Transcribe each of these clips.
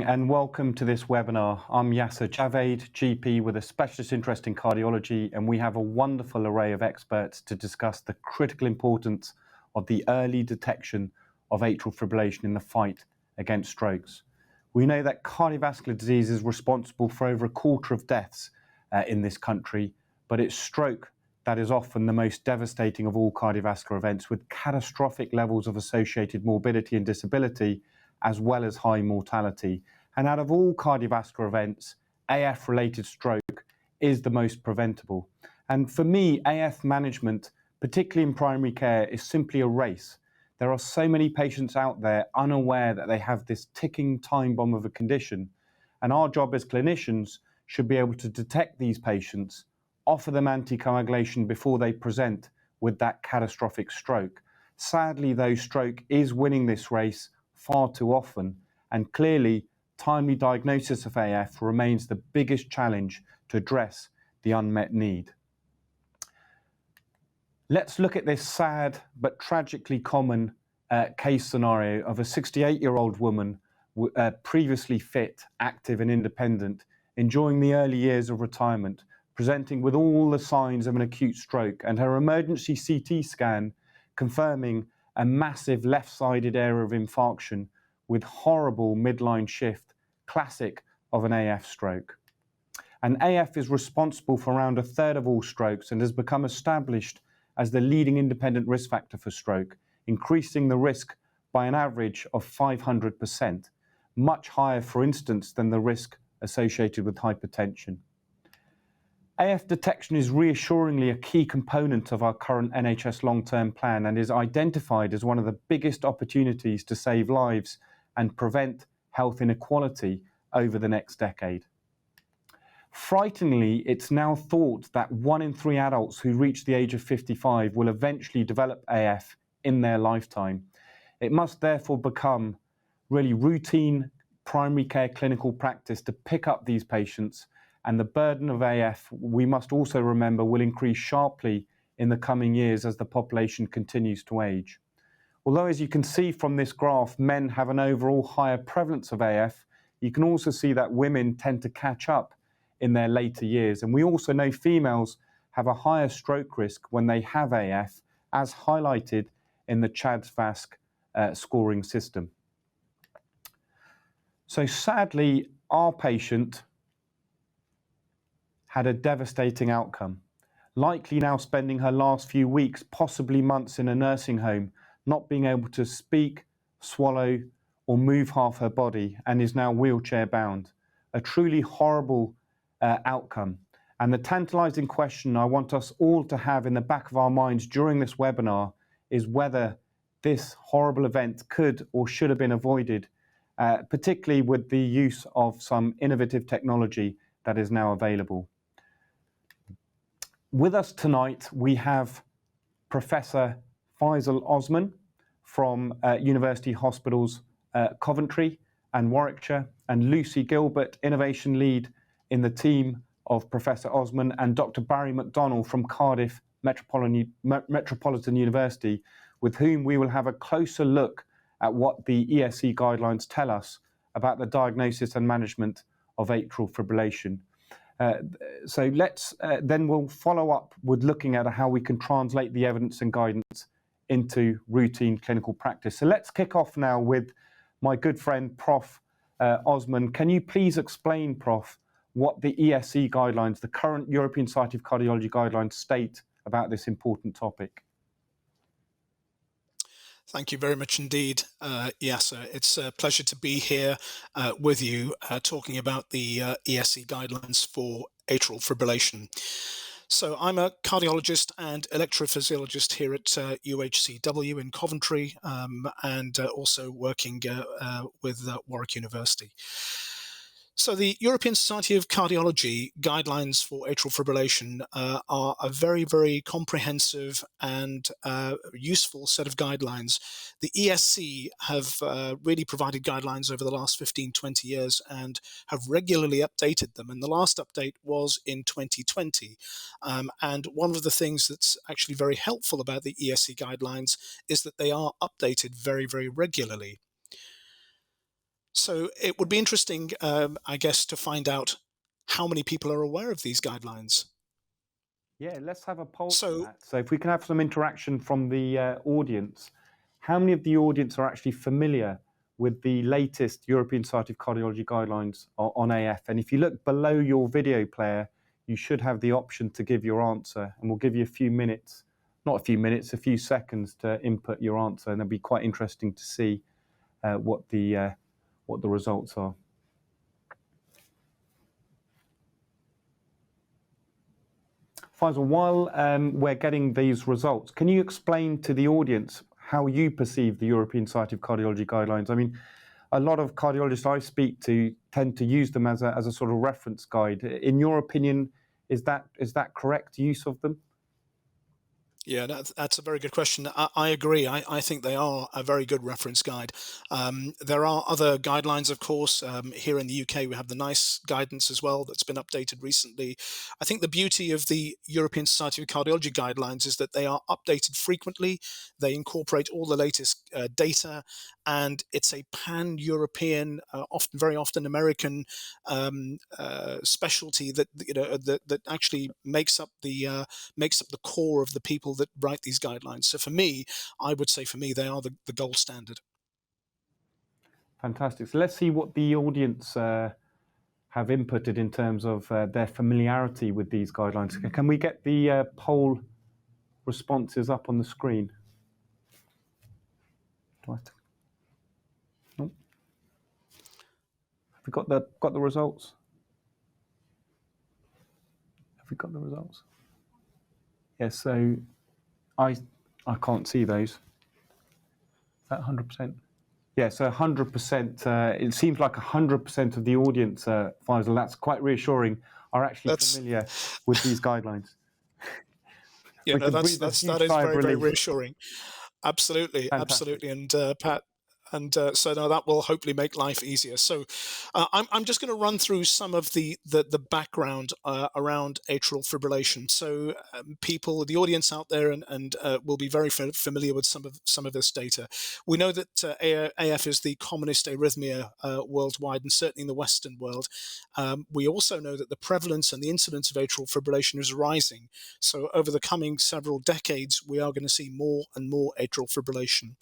and welcome to this webinar. I'm Yassir Javaid, GP with a specialist interest in cardiology, and we have a wonderful array of experts to discuss the critical importance of the early detection of atrial fibrillation in the fight against strokes. We know that cardiovascular disease is responsible for over a quarter of deaths in this country, but it's stroke that is often the most devastating of all cardiovascular events, with catastrophic levels of associated morbidity and disability, as well as high mortality. And out of all cardiovascular events, AF-related stroke is the most preventable. And for me, AF management, particularly in primary care, is simply a race. There are so many patients out there unaware that they have this ticking time bomb of a condition. And our job as clinicians should be able to detect these patients, offer them anticoagulation before they present with that catastrophic stroke. Sadly, though, stroke is winning this race far too often, and clearly timely diagnosis of AF remains the biggest challenge to address the unmet need. Let's look at this sad but tragically common case scenario of a 68-year-old woman, previously fit, active and independent, enjoying the early years of retirement, presenting with all the signs of an acute stroke, and her emergency CT scan confirming a massive left-sided area of infarction with horrible midline shift, classic of an AF stroke. And AF is responsible for around a third of all strokes and has become established as the leading independent risk factor for stroke, increasing the risk by an average of 500%, much higher, for instance, than the risk associated with hypertension. AF detection is reassuringly a key component of our current NHS long-term plan and is identified as one of the biggest opportunities to save lives and prevent health inequality over the next decade. Frighteningly, it's now thought that 1 in 3 adults who reach the age of 55 will eventually develop AF in their lifetime. It must therefore become really routine primary care clinical practice to pick up these patients, and the burden of AF, we must also remember, will increase sharply in the coming years as the population continues to age. Although, as you can see from this graph, men have an overall higher prevalence of AF, you can also see that women tend to catch up in their later years. And we also know females have a higher stroke risk when they have AF, as highlighted in the CHADS-VASc scoring system. So sadly, our patient had a devastating outcome, likely now spending her last few weeks, possibly months, in a nursing home, not being able to speak, swallow, or move half her body, and is now wheelchair bound. A truly horrible outcome. And the tantalizing question I want us all to have in the back of our minds during this webinar is whether this horrible event could or should have been avoided, particularly with the use of some innovative technology that is now available. With us tonight, we have Professor Faizel Osman from University Hospitals Coventry and Warwickshire, and Lucy Gilbert, Innovation Lead in the team of Professor Osman, and Dr. Barry McDonnell from Cardiff Metropolitan University, with whom we will have a closer look at what the ESC guidelines tell us about the diagnosis and management of atrial fibrillation. So then we'll follow up with looking at how we can translate the evidence and guidance into routine clinical practice. So let's kick off now with my good friend, Prof. Osman. Can you please explain, Prof, what the ESC guidelines, the current European Society of Cardiology guidelines, state about this important topic? Thank you very much indeed, Yassir. It's a pleasure to be here with you talking about the ESC guidelines for atrial fibrillation. So I'm a cardiologist and electrophysiologist here at UHCW in Coventry, and also working with Warwick University. So the European Society of Cardiology guidelines for atrial fibrillation are a very, very comprehensive and useful set of guidelines. The ESC have really provided guidelines over the last 15, 20 years and have regularly updated them. And the last update was in 2020. And one of the things that's actually very helpful about the ESC guidelines is that they are updated very, very regularly. So it would be interesting, I guess, to find out how many people are aware of these guidelines. Yeah, let's have a poll on So that. So if we can have some interaction from the audience, how many of the audience are actually familiar with the latest European Society of Cardiology guidelines on AF? And if you look below your video player, you should have the option to give your answer, and we'll give you a few minutes, not a few minutes, a few seconds to input your answer, and it'll be quite interesting to see what the results are. Faisal, while we're getting these results, can you explain to the audience how you perceive the European Society of Cardiology guidelines? I mean, a lot of cardiologists I speak to tend to use them as a sort of reference guide. In your opinion, is that correct use of them? yeah, that's a very good question. I agree. I think they are a very good reference guide. There are other guidelines, of course. Here in the UK, we have the NICE guidance as well that's been updated recently. I think the beauty of the European Society of Cardiology guidelines is that they are updated frequently. They incorporate all the latest data, and it's a pan-European, very often American specialty that that actually makes up the core of the people that write these guidelines. So for me, I would say for me, they are the gold standard. Fantastic. So let's see what the audience have inputted in terms of their familiarity with these guidelines. Can we get the poll responses up on the screen? Do I have to... Nope. Have we got the results? Have we got the results? Yes. So I can't see those. Is that 100%? Yeah, so 100%. It seems like 100% of the audience, Faisal, that's quite reassuring, are actually familiar with these guidelines. Yeah, no, that is very, very reassuring. Absolutely, Fantastic. absolutely. And Pat, and so now that will hopefully make life easier. So I'm just going to run through some of the background around atrial fibrillation. So the audience out there, and will be very familiar with some of this data. We know that AF is the commonest arrhythmia worldwide, and certainly in the Western world. We also know that the prevalence and the incidence of atrial fibrillation is rising. So over the coming several decades, we are going to see more and more atrial fibrillation.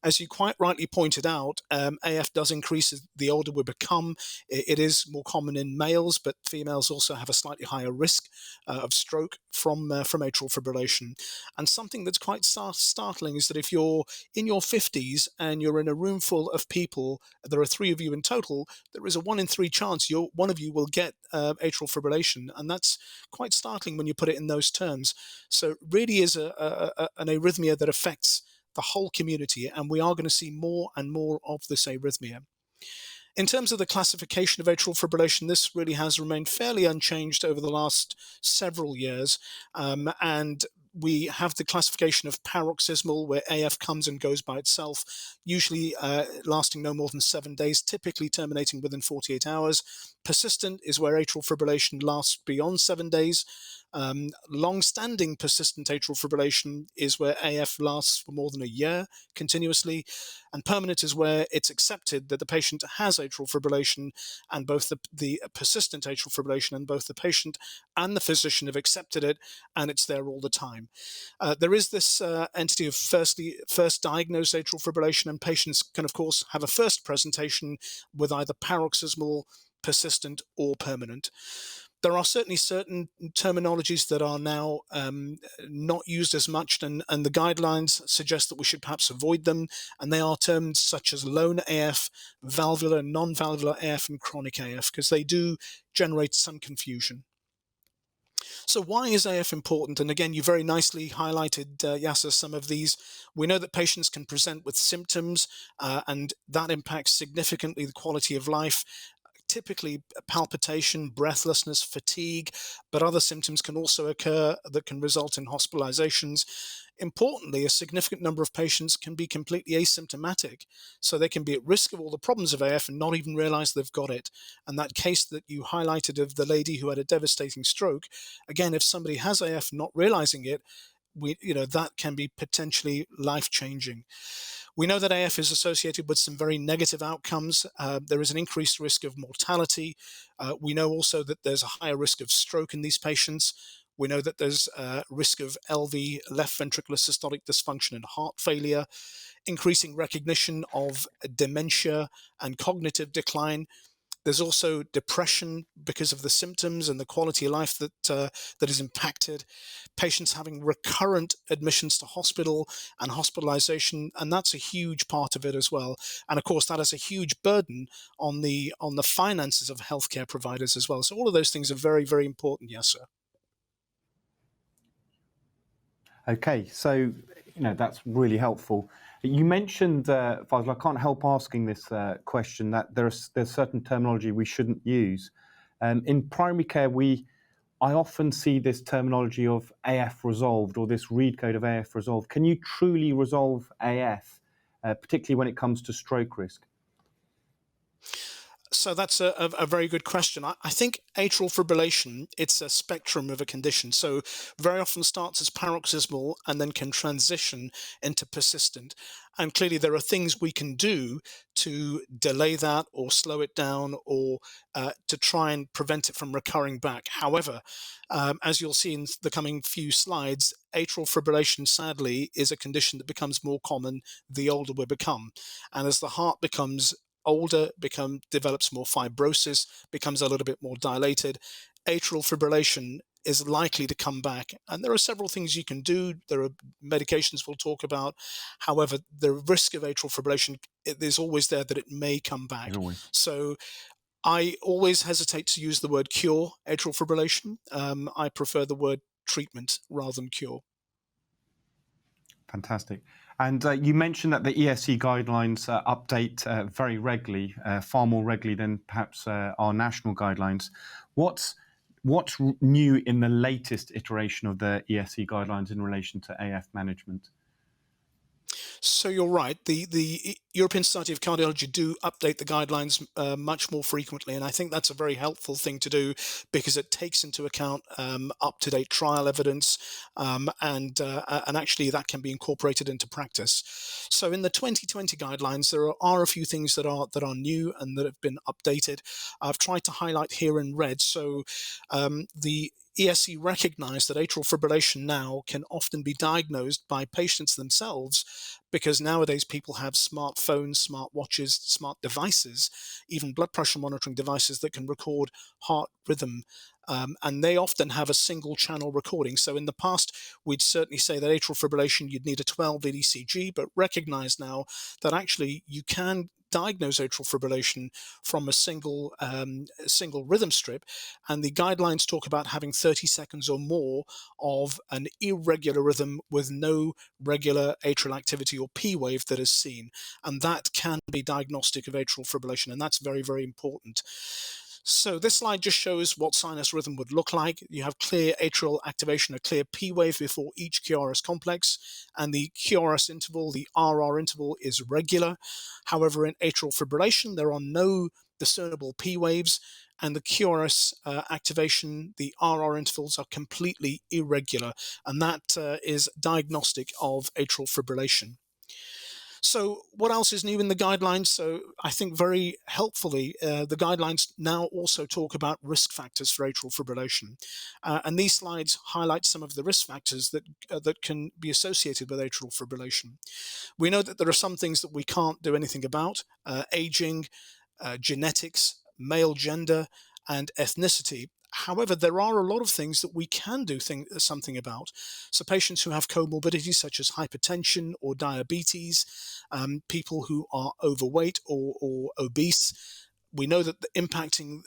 As you quite rightly pointed out, AF does increase the older we become. It is more common in males, but females also have a slightly higher risk of stroke from atrial fibrillation. And something that's quite startling is that if you're in your 50s and you're in a room full of people, there are 3 of you in total, there is a 1 in 3 chance one of you will get atrial fibrillation. And that's quite startling when you put it in those terms. So it really is an arrhythmia that affects the whole community, and we are going to see more and more of this arrhythmia. In terms of the classification of atrial fibrillation, this really has remained fairly unchanged over the last several years, and we have the classification of paroxysmal, where AF comes and goes by itself, usually lasting no more than 7 days, typically terminating within 48 hours. Persistent is where atrial fibrillation lasts beyond 7 days. Long-standing persistent atrial fibrillation is where AF lasts for more than a year continuously, and permanent is where it's accepted that the patient has atrial fibrillation, and both the persistent atrial fibrillation, and both the patient and the physician have accepted it, and it's there all the time. There is this entity of first diagnosed atrial fibrillation, and patients can, of course, have a first presentation with either paroxysmal, persistent, or permanent. There are certainly certain terminologies that are now not used as much, and the guidelines suggest that we should perhaps avoid them, and they are terms such as lone AF, valvular, non-valvular AF, and chronic AF, because they do generate some confusion. So why is AF important? And again, you very nicely highlighted, Yassir, some of these. We know that patients can present with symptoms, and that impacts significantly the quality of life. Typically palpitation, breathlessness, fatigue, but other symptoms can also occur that can result in hospitalizations. Importantly, a significant number of patients can be completely asymptomatic, so they can be at risk of all the problems of AF and not even realize they've got it. And that case that you highlighted of the lady who had a devastating stroke, again, if somebody has AF not realizing it, that can be potentially life-changing. We know that AF is associated with some very negative outcomes. There is an increased risk of mortality. We know also that there's a higher risk of stroke in these patients. We know that there's a risk of LV, left ventricular systolic dysfunction, and heart failure, increasing recognition of dementia and cognitive decline. There's also depression because of the symptoms and the quality of life that is impacted. Patients having recurrent admissions to hospital and hospitalization, and that's a huge part of it as well. And of course, that has a huge burden on the finances of healthcare providers as well. So all of those things are very, very important, Yassir. Okay, so that's really helpful. You mentioned, Faisal, I can't help asking this question, that there's certain terminology we shouldn't use. In primary care, I often see this terminology of AF resolved, or this read code of AF resolved. Can you truly resolve AF, particularly when it comes to stroke risk? So that's a very good question. I think atrial fibrillation, it's a spectrum of a condition. So very often starts as paroxysmal and then can transition into persistent. And clearly there are things we can do to delay that or slow it down, or to try and prevent it from recurring back. However, as you'll see in the coming few slides, atrial fibrillation, sadly, is a condition that becomes more common the older we become. And as the heart becomes older, develops more fibrosis, becomes a little bit more dilated, atrial fibrillation is likely to come back. And there are several things you can do. There are medications we'll talk about. However, the risk of atrial fibrillation is always there, that it may come back. Always. So I always hesitate to use the word cure atrial fibrillation. I prefer the word treatment rather than cure. Fantastic. And you mentioned that the ESC guidelines update very regularly, far more regularly than perhaps our national guidelines. What's new in the latest iteration of the ESC guidelines in relation to AF management? So you're right. The European Society of Cardiology do update the guidelines much more frequently, and I think that's a very helpful thing to do, because it takes into account up-to-date trial evidence, and actually that can be incorporated into practice. So in the 2020 guidelines, there are a few things that are new and that have been updated. I've tried to highlight here in red. So the ESC recognized that atrial fibrillation now can often be diagnosed by patients themselves, because nowadays people have smartphones, smart watches, smart devices, even blood pressure monitoring devices that can record heart rhythm. And they often have a single channel recording. So in the past, we'd certainly say that atrial fibrillation, you'd need a 12-lead ECG, but recognize now that actually you can diagnose atrial fibrillation from a single rhythm strip, and the guidelines talk about having 30 seconds or more of an irregular rhythm with no regular atrial activity or P wave that is seen, and that can be diagnostic of atrial fibrillation, and that's very, very important. So this slide just shows what sinus rhythm would look like. You have clear atrial activation, a clear P wave before each QRS complex, and the QRS interval, the RR interval, is regular. However, in atrial fibrillation, there are no discernible P waves, and the QRS activation, the RR intervals, are completely irregular, and that is diagnostic of atrial fibrillation. So what else is new in the guidelines? So I think very helpfully, the guidelines now also talk about risk factors for atrial fibrillation. And these slides highlight some of the risk factors that can be associated with atrial fibrillation. We know that there are some things that we can't do anything about: aging, genetics, male gender, and ethnicity. However, there are a lot of things that we can do something about. So patients who have comorbidities such as hypertension or diabetes, people who are overweight or obese, we know that impacting,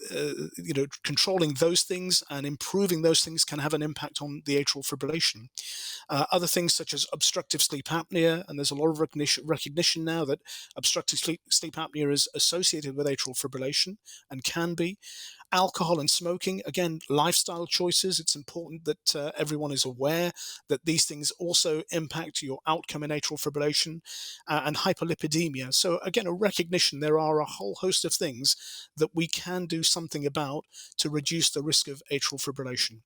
controlling those things and improving those things can have an impact on the atrial fibrillation. Other things such as obstructive sleep apnea, and there's a lot of recognition now that obstructive sleep apnea is associated with atrial fibrillation and can be. Alcohol and smoking, again, lifestyle choices. It's important that everyone is aware that these things also impact your outcome in atrial fibrillation, and hyperlipidemia. So again, a recognition there are a whole host of things that we can do something about to reduce the risk of atrial fibrillation.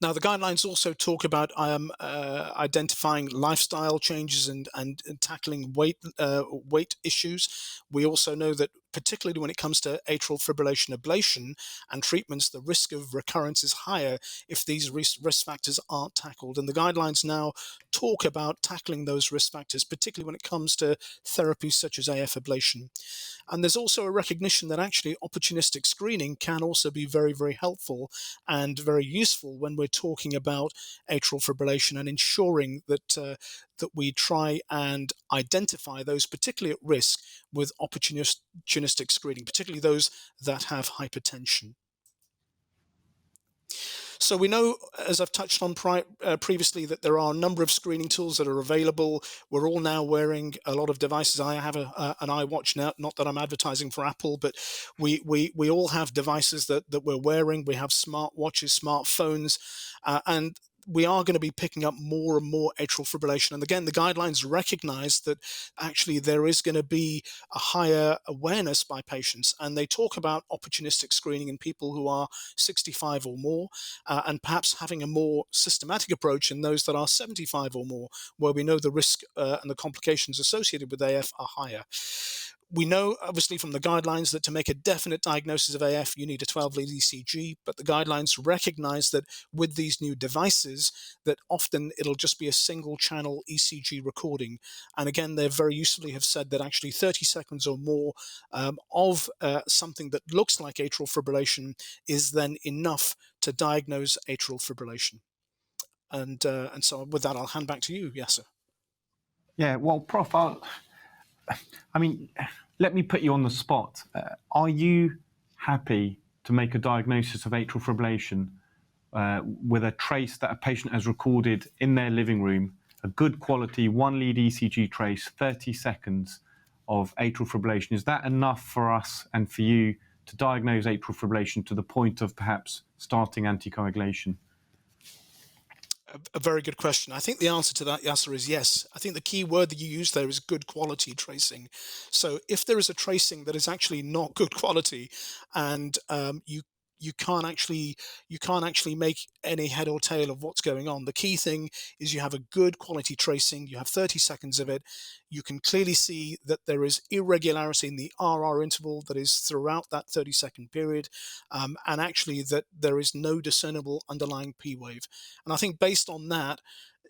Now, the guidelines also talk about identifying lifestyle changes and tackling weight issues. We also know that, particularly when it comes to atrial fibrillation ablation and treatments, the risk of recurrence is higher if these risk factors aren't tackled. And the guidelines now talk about tackling those risk factors, particularly when it comes to therapies such as AF ablation. And there's also a recognition that actually opportunistic screening can also be very, very helpful and very useful when we're talking about atrial fibrillation and ensuring that we try and identify those particularly at risk with opportunistic screening, particularly those that have hypertension. So we know, as I've touched on previously, that there are a number of screening tools that are available. We're all now wearing a lot of devices. I have an iWatch now, not that I'm advertising for Apple, but we all have devices that we're wearing. We have smart watches, smartphones, and we are going to be picking up more and more atrial fibrillation. And again, the guidelines recognize that actually there is going to be a higher awareness by patients. And they talk about opportunistic screening in people who are 65 or more, and perhaps having a more systematic approach in those that are 75 or more, where we know the risk and the complications associated with AF are higher. We know, obviously, from the guidelines that to make a definite diagnosis of AF, you need a 12-lead ECG, but the guidelines recognize that with these new devices, that often it'll just be a single-channel ECG recording. And again, they very usefully have said that actually 30 seconds or more of something that looks like atrial fibrillation is then enough to diagnose atrial fibrillation. And so with that, I'll hand back to you, Yassir. Yeah, well, Prof, I mean, let me put you on the spot. Are you happy to make a diagnosis of atrial fibrillation with a trace that a patient has recorded in their living room, a good quality one-lead ECG trace, 30 seconds of atrial fibrillation? Is that enough for us and for you to diagnose atrial fibrillation to the point of perhaps starting anticoagulation? A very good question. I think the answer to that, Yassir, is yes. I think the key word that you use there is good quality tracing. So if there is a tracing that is actually not good quality, and you can't actually make any head or tail of what's going on. The key thing is you have a good quality tracing. You have 30 seconds of it. You can clearly see that there is irregularity in the RR interval that is throughout that 30-second period, and actually that there is no discernible underlying P wave. And I think based on that,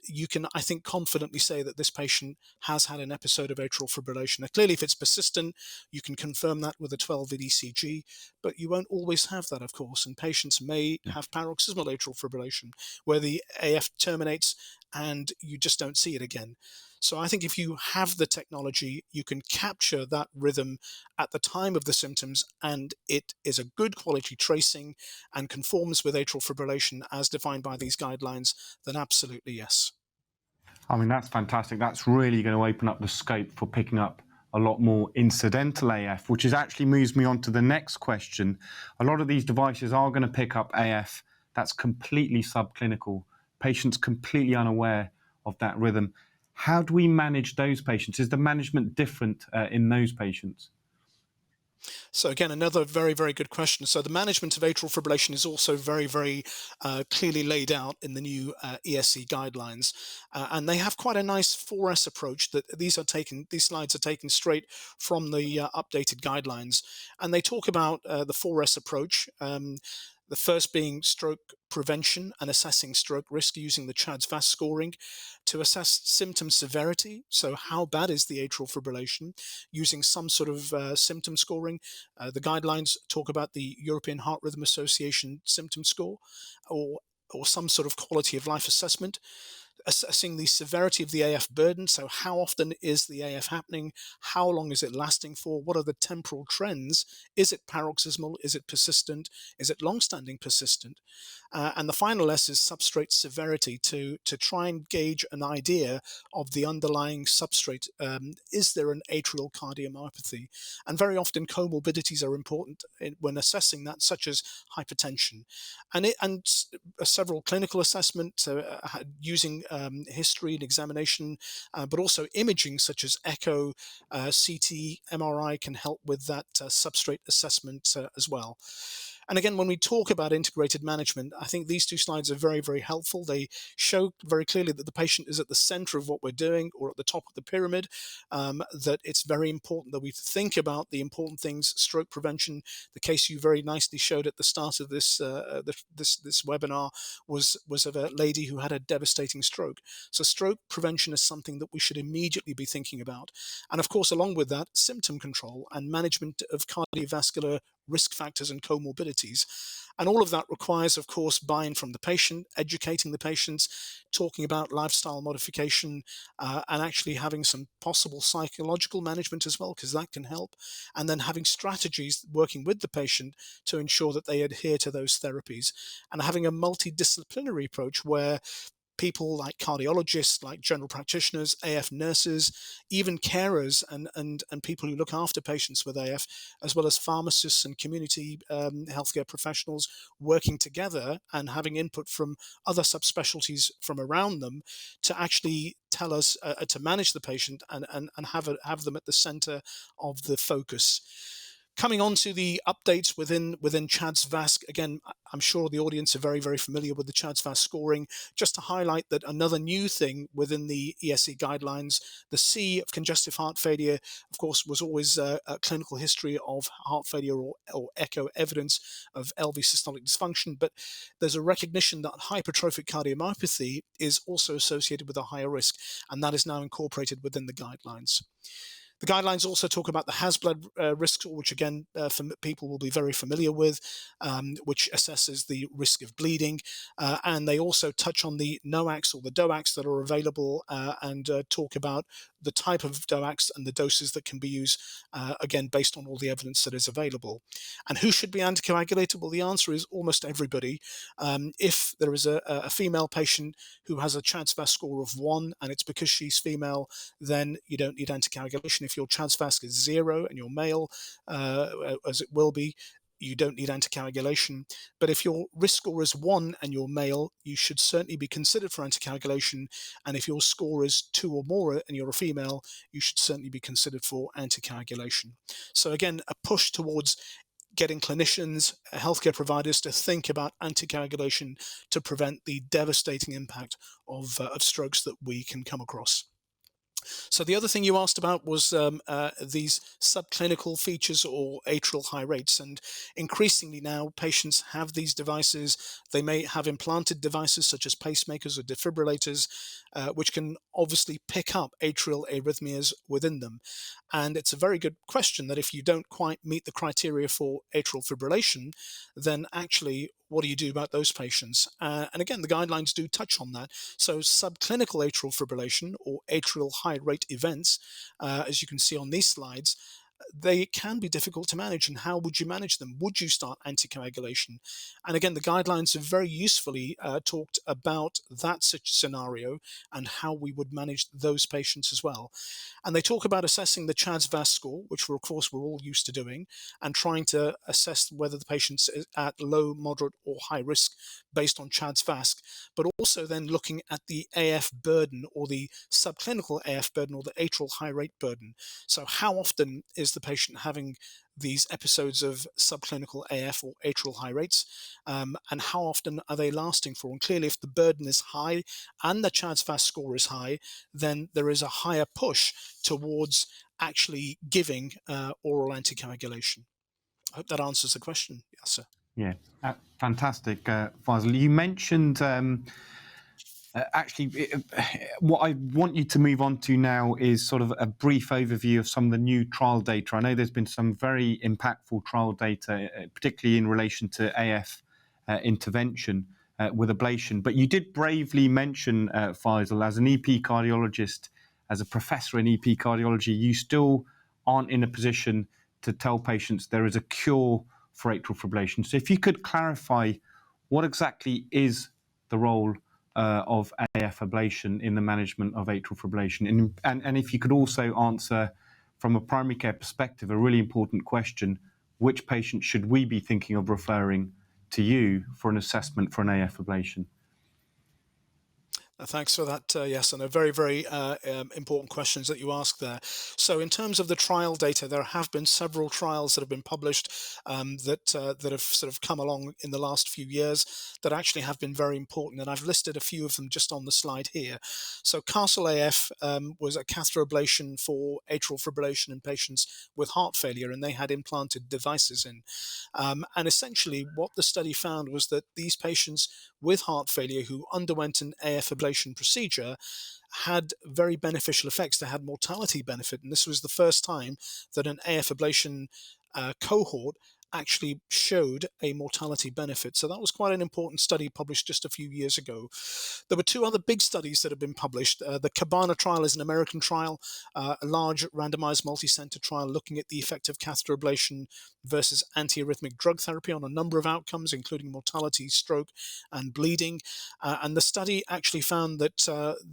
you can, I think, confidently say that this patient has had an episode of atrial fibrillation. Now, clearly, if it's persistent, you can confirm that with a 12-lead ECG, but you won't always have that, of course, and patients may have paroxysmal atrial fibrillation, where the AF terminates and you just don't see it again. So I think if you have the technology, you can capture that rhythm at the time of the symptoms, and it is a good quality tracing and conforms with atrial fibrillation as defined by these guidelines, then absolutely yes. I mean, that's fantastic. That's really going to open up the scope for picking up a lot more incidental AF, which is actually moves me on to the next question. A lot of these devices are going to pick up AF that's completely subclinical, patients completely unaware of that rhythm. How do we manage those patients? Is the management different in those patients? So again, another very, very good question. So the management of atrial fibrillation is also very, very clearly laid out in the new ESC guidelines. And they have quite a nice 4S approach that these slides are taken straight from the updated guidelines. And they talk about the 4S approach. The first being stroke prevention and assessing stroke risk using the CHADS-VAS scoring to assess symptom severity. So how bad is the atrial fibrillation using some sort of symptom scoring. The guidelines talk about the European Heart Rhythm Association symptom score or some sort of quality of life assessment. Assessing the severity of the AF burden. So how often is the AF happening? How long is it lasting for? What are the temporal trends? Is it paroxysmal? Is it persistent? Is it long-standing persistent? And the final S is substrate severity to try and gauge an idea of the underlying substrate. Is there an atrial cardiomyopathy? And very often comorbidities are important when assessing that, such as hypertension. And several clinical assessments using history and examination, but also imaging such as echo, CT, MRI can help with that substrate assessment as well. And again, when we talk about integrated management, I think these two slides are very, very helpful. They show very clearly that the patient is at the center of what we're doing, or at the top of the pyramid, that it's very important that we think about the important things, stroke prevention. The case you very nicely showed at the start of this this webinar was of a lady who had a devastating stroke. So stroke prevention is something that we should immediately be thinking about. And of course, along with that, symptom control and management of cardiovascular risk factors and comorbidities. And all of that requires, of course, buy-in from the patient, educating the patients, talking about lifestyle modification, and actually having some possible psychological management as well, because that can help. And then having strategies working with the patient to ensure that they adhere to those therapies, and having a multidisciplinary approach where people like cardiologists, like general practitioners, AF nurses, even carers and people who look after patients with AF, as well as pharmacists and community healthcare professionals working together and having input from other subspecialties from around them to actually tell us to manage the patient and have them at the center of the focus. Coming on to the updates within CHA2DS2-VASc, again, I'm sure the audience are very, very familiar with the CHA2DS2-VASc scoring. Just to highlight that another new thing within the ESC guidelines, the C of congestive heart failure, of course, was always a clinical history of heart failure or echo evidence of LV systolic dysfunction, but there's a recognition that hypertrophic cardiomyopathy is also associated with a higher risk, and that is now incorporated within the guidelines. The guidelines also talk about the HAS-blood risk score, which again, people will be very familiar with, which assesses the risk of bleeding. And they also touch on the NOACs or the DOACs that are available and talk about the type of DOACs and the doses that can be used, again, based on all the evidence that is available. And who should be anticoagulated? Well, the answer is almost everybody. If there is a female patient who has a CHA2DS2-VASc score of 1 and it's because she's female, then you don't need anticoagulation. If your CHA2DS2-VASc is 0 and you're male, as it will be, you don't need anticoagulation. But if your risk score is 1 and you're male, you should certainly be considered for anticoagulation. And if your score is 2 or more and you're a female, you should certainly be considered for anticoagulation. So again, a push towards getting clinicians, healthcare providers to think about anticoagulation to prevent the devastating impact of strokes that we can come across. So the other thing you asked about was these subclinical features or atrial high rates. And increasingly now, patients have these devices. They may have implanted devices such as pacemakers or defibrillators, which can obviously pick up atrial arrhythmias within them. And it's a very good question that if you don't quite meet the criteria for atrial fibrillation, then actually, what do you do about those patients? And again, the guidelines do touch on that. So subclinical atrial fibrillation or atrial high rate events, as you can see on these slides, they can be difficult to manage. And how would you manage them? Would you start anticoagulation? And again, the guidelines have very usefully talked about that scenario and how we would manage those patients as well. And they talk about assessing the CHA2DS2-VASc score, which of course we're all used to doing, and trying to assess whether the patient's at low, moderate, or high risk based on CHA2DS2-VASc, but also then looking at the AF burden or the subclinical AF burden or the atrial high rate burden. So how often is the patient having these episodes of subclinical AF or atrial high rates, and how often are they lasting for? And clearly, if the burden is high and the CHA2DS2-VASc score is high, then there is a higher push towards actually giving oral anticoagulation. I hope that answers the question, Yassir. Yeah, fantastic, Faizel. You mentioned what I want you to move on to now is sort of a brief overview of some of the new trial data. I know there's been some very impactful trial data, particularly in relation to AF intervention with ablation. But you did bravely mention, Faizel, as an EP cardiologist, as a professor in EP cardiology, you still aren't in a position to tell patients there is a cure for atrial fibrillation. So if you could clarify what exactly is the role of AF ablation in the management of atrial fibrillation. And if you could also answer from a primary care perspective, a really important question, which patient should we be thinking of referring to you for an assessment for an AF ablation? Thanks for that, yes, and a very, very important questions that you asked there. So, in terms of the trial data, there have been several trials that have been published that have sort of come along in the last few years that actually have been very important, and I've listed a few of them just on the slide here. So, Castle AF was a catheter ablation for atrial fibrillation in patients with heart failure, and they had implanted devices in. And essentially, what the study found was that these patients with heart failure who underwent an AF ablation procedure had very beneficial effects. They had mortality benefit, and this was the first time that an AF ablation cohort actually showed a mortality benefit. So that was quite an important study published just a few years ago. There were two other big studies that have been published. The Cabana trial is an American trial, a large randomized multi-center trial looking at the effect of catheter ablation versus antiarrhythmic drug therapy on a number of outcomes, including mortality, stroke, and bleeding. And the study actually found that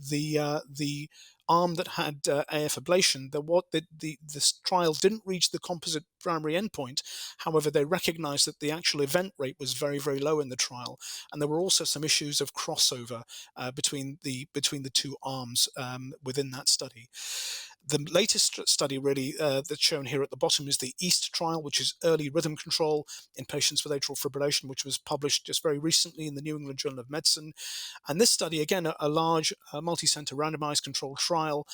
the arm that had AF ablation, this trial didn't reach the composite primary endpoint. However, they recognized that the actual event rate was very, very low in the trial, and there were also some issues of crossover between the two arms within that study. The latest study, really, that's shown here at the bottom, is the EAST trial, which is early rhythm control in patients with atrial fibrillation, which was published just very recently in the New England Journal of Medicine. And this study, again, a large multi-center randomized controlled trial,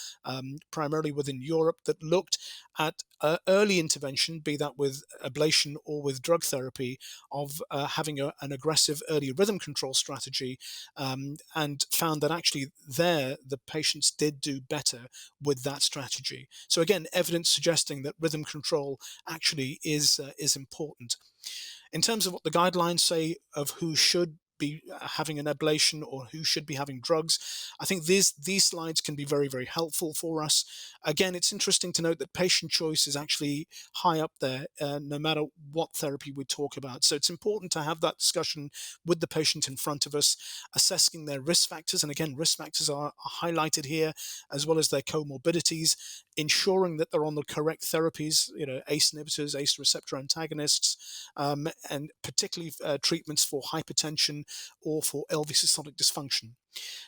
primarily within Europe, that looked at early intervention, be that with ablation or with drug therapy, of having an aggressive early rhythm control strategy, and found that actually there the patients did do better with that strategy. So again, evidence suggesting that rhythm control actually is important. In terms of what the guidelines say of who should be having an ablation or who should be having drugs, I think these slides can be very, very helpful for us. Again, it's interesting to note that patient choice is actually high up there, no matter what therapy we talk about. So it's important to have that discussion with the patient in front of us, assessing their risk factors. And again, risk factors are highlighted here, as well as their comorbidities, ensuring that they're on the correct therapies, ACE inhibitors, ACE receptor antagonists, and particularly treatments for hypertension or for LV systolic dysfunction.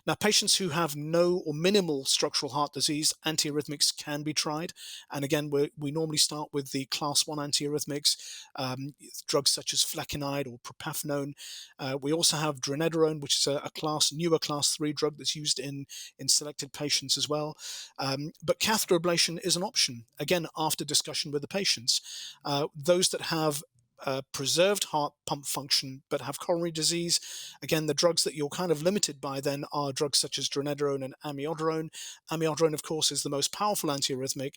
Now, patients who have no or minimal structural heart disease, antiarrhythmics can be tried. And again, we normally start with the class 1 antiarrhythmics, drugs such as flecainide or propafenone. We also have dronedarone, which is a newer class 3 drug that's used in selected patients as well. But catheter ablation is an option, again, after discussion with the patients. Those that have preserved heart pump function but have coronary disease, again, the drugs that you're kind of limited by then are drugs such as dronedarone and amiodarone. Amiodarone, of course, is the most powerful antiarrhythmic,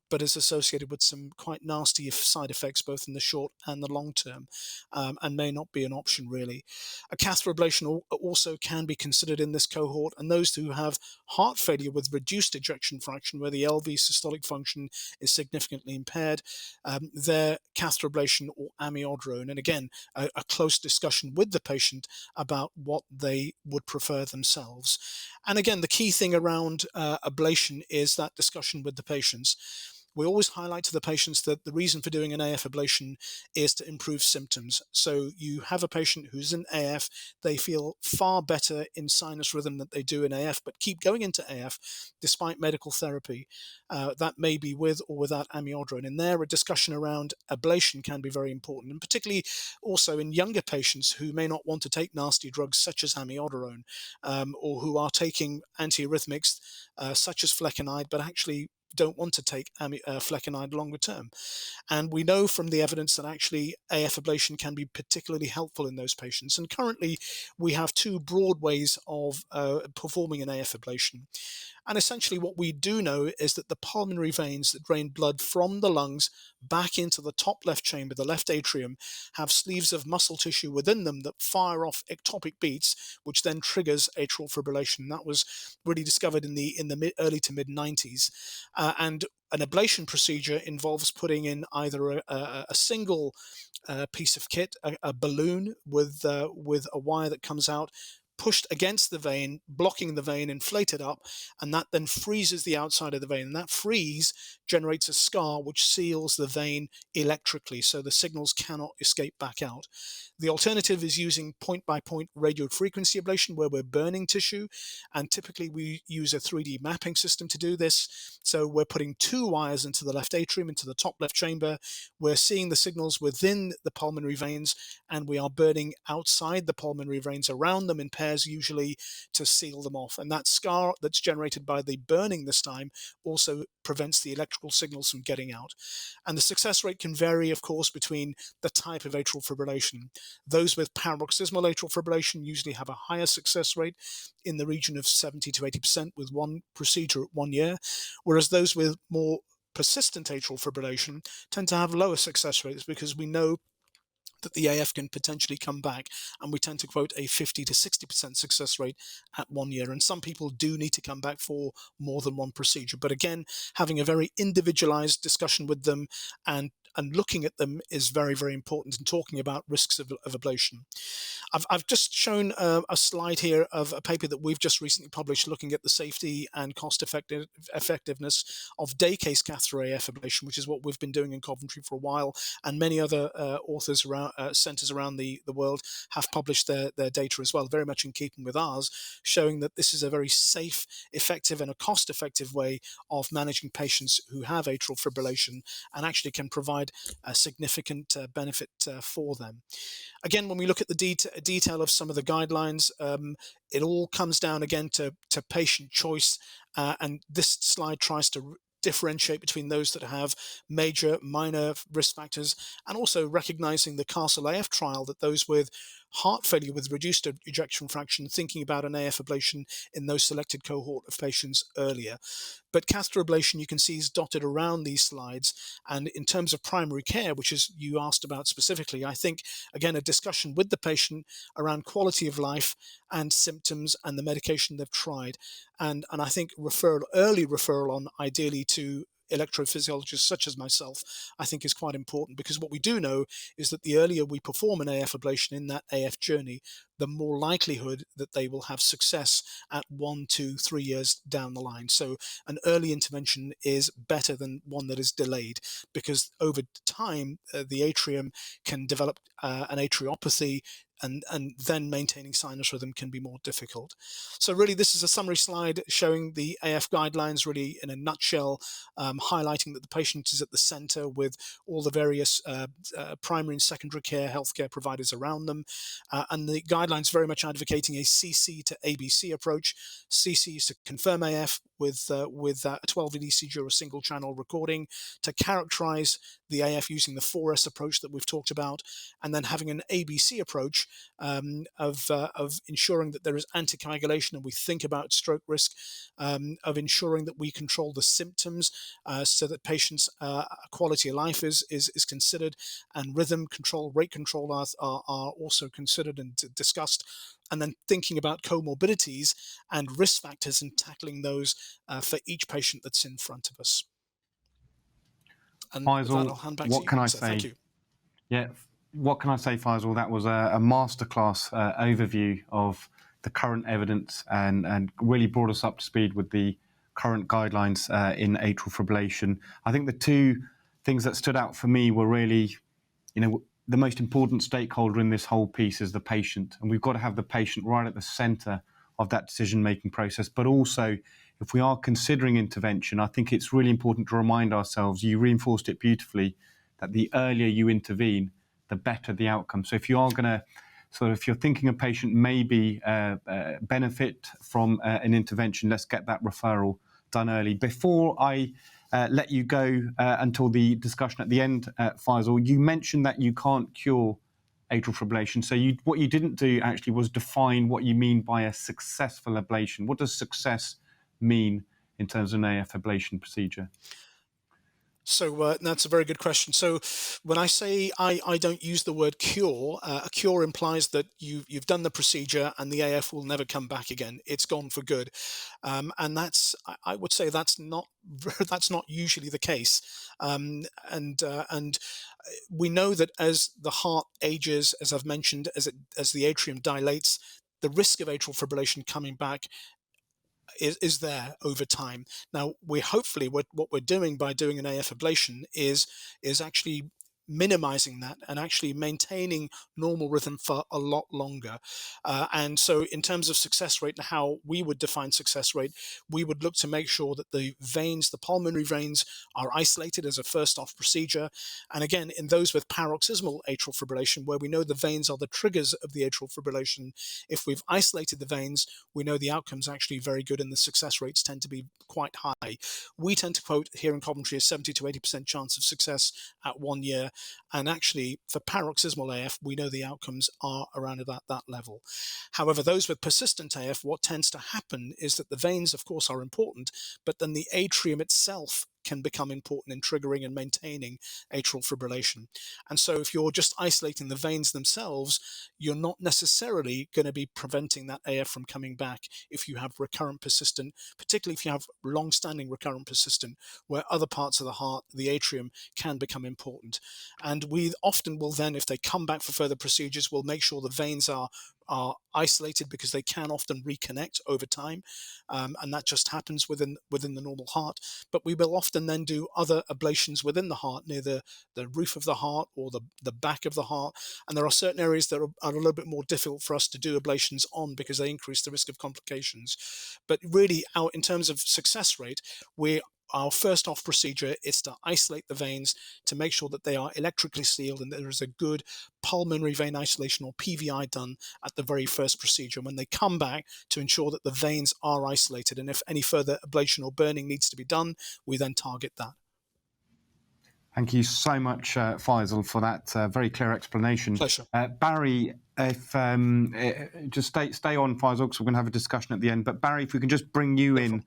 but is associated with some quite nasty side effects both in the short and the long term, and may not be an option really. A catheter ablation also can be considered in this cohort, and those who have heart failure with reduced ejection fraction, where the LV systolic function is significantly impaired, their catheter ablation or amiodarone. And again, a close discussion with the patient about what they would prefer themselves. And again, the key thing around ablation is that discussion with the patients. We always highlight to the patients that the reason for doing an AF ablation is to improve symptoms. So you have a patient who's in AF, they feel far better in sinus rhythm than they do in AF, but keep going into AF despite medical therapy. That may be with or without amiodarone. And there, a discussion around ablation can be very important, and particularly also in younger patients who may not want to take nasty drugs such as amiodarone, or who are taking antiarrhythmics such as flecainide, but actually don't want to take flecainide longer term. And we know from the evidence that actually AF ablation can be particularly helpful in those patients. And currently, we have two broad ways of performing an AF ablation. And essentially what we do know is that the pulmonary veins that drain blood from the lungs back into the top left chamber, the left atrium, have sleeves of muscle tissue within them that fire off ectopic beats, which then triggers atrial fibrillation. That was really discovered in the early to mid 90s. And an ablation procedure involves putting in either a single piece of kit, a balloon with a wire that comes out, pushed against the vein, blocking the vein, inflated up, and that then freezes the outside of the vein. And that freeze generates a scar which seals the vein electrically, so the signals cannot escape back out. The alternative is using point-by-point radiofrequency ablation, where we're burning tissue, and typically we use a 3D mapping system to do this. So we're putting 2 wires into the left atrium, into the top left chamber. We're seeing the signals within the pulmonary veins, and we are burning outside the pulmonary veins around them in pairs, usually, to seal them off. And that scar that's generated by the burning this time also prevents the electrical signals from getting out. And the success rate can vary, of course, between the type of atrial fibrillation. Those with paroxysmal atrial fibrillation usually have a higher success rate, in the region of 70 to 80% with one procedure at 1 year, whereas those with more persistent atrial fibrillation tend to have lower success rates, because we know that the AF can potentially come back, and we tend to quote a 50 to 60% success rate at 1 year. And some people do need to come back for more than one procedure. But again, having a very individualized discussion with them and looking at them is very, very important in talking about risks of ablation. I've just shown a slide here of a paper that we've just recently published looking at the safety and cost effectiveness of day case catheter AF ablation, which is what we've been doing in Coventry for a while, and many other authors around centers around the world have published their data as well, very much in keeping with ours, showing that this is a very safe, effective, and a cost-effective way of managing patients who have atrial fibrillation, and actually can provide a significant benefit for them. Again, when we look at the detail of some of the guidelines, it all comes down again to patient choice, and this slide tries to differentiate between those that have major, minor risk factors, and also recognizing the Castle AF trial, that those with heart failure with reduced ejection fraction, thinking about an AF ablation in those selected cohort of patients earlier. But catheter ablation, you can see, is dotted around these slides. And in terms of primary care, which is you asked about specifically, I think, again, a discussion with the patient around quality of life and symptoms and the medication they've tried. And I think early referral on, ideally, to electrophysiologists such as myself, I think is quite important, because what we do know is that the earlier we perform an AF ablation in that AF journey, the more likelihood that they will have success at 1, 2, 3 years down the line. So an early intervention is better than one that is delayed, because over time the atrium can develop an atriopathy, and then maintaining sinus rhythm can be more difficult. So really, this is a summary slide showing the AF guidelines really in a nutshell, highlighting that the patient is at the center with all the various primary and secondary care healthcare providers around them, and the guidelines very much advocating a CC to ABC approach. CC is to confirm AF with a 12-lead ECG or a single channel recording, to characterize the AF using the 4S approach that we've talked about, and then having an ABC approach of ensuring that there is anticoagulation, and we think about stroke risk, of ensuring that we control the symptoms so that patients' quality of life is considered, and rhythm control, rate control are also considered and discussed, and then thinking about comorbidities and risk factors and tackling those for each patient that's in front of us. And Faisal, with that, I'll hand back to what you. can I So, say? thank you. Yeah, what can I say, Faisal? That was a masterclass overview of the current evidence, and really brought us up to speed with the current guidelines in atrial fibrillation. I think the two things that stood out for me were really, the most important stakeholder in this whole piece is the patient, and we've got to have the patient right at the center of that decision-making process. But also, if we are considering intervention, I think it's really important to remind ourselves, you reinforced it beautifully, that the earlier you intervene, the better the outcome. So if you are going to if you're thinking a patient maybe benefit from an intervention, let's get that referral done early. Before I let you go until the discussion at the end, Faisal, you mentioned that you can't cure atrial fibrillation. So what you didn't do actually was define what you mean by a successful ablation. What does success mean in terms of an AF ablation procedure? So that's a very good question. So when I say I don't use the word cure, a cure implies that you've done the procedure and the AF will never come back again. It's gone for good, and I would say that's not usually the case. And we know that as the heart ages, as I've mentioned, as the atrium dilates, the risk of atrial fibrillation coming back is there over time. Now, hopefully what we're doing by doing an AF ablation is actually minimizing that and actually maintaining normal rhythm for a lot longer. And so in terms of success rate and how we would define success rate, we would look to make sure that the veins, the pulmonary veins, are isolated as a first off procedure. And again, in those with paroxysmal atrial fibrillation, where we know the veins are the triggers of the atrial fibrillation, if we've isolated the veins, we know the outcomes are actually very good and the success rates tend to be quite high. We tend to quote here in Coventry a 70 to 80% chance of success at 1 year. And actually, for paroxysmal AF, we know the outcomes are around about that level. However, those with persistent AF, what tends to happen is that the veins, of course, are important, but then the atrium itself can become important in triggering and maintaining atrial fibrillation. And so if you're just isolating the veins themselves, you're not necessarily going to be preventing that AF from coming back if you have recurrent persistent, particularly if you have long-standing recurrent persistent, where other parts of the heart, the atrium, can become important. And we often will then, if they come back for further procedures, we'll make sure the veins are isolated, because they can often reconnect over time, and that just happens within the normal heart. But we will often then do other ablations within the heart, near the roof of the heart or the back of the heart. And there are certain areas that are a little bit more difficult for us to do ablations on because they increase the risk of complications. But really, in terms of success rate, our first off procedure is to isolate the veins to make sure that they are electrically sealed and there is a good pulmonary vein isolation, or PVI, done at the very first procedure. When they come back, to ensure that the veins are isolated, and if any further ablation or burning needs to be done, we then target that. Thank you so much, Faizel, for that very clear explanation. Pleasure. Barry, if just stay on, Faizel, because we're going to have a discussion at the end. But Barry, if we can just bring you in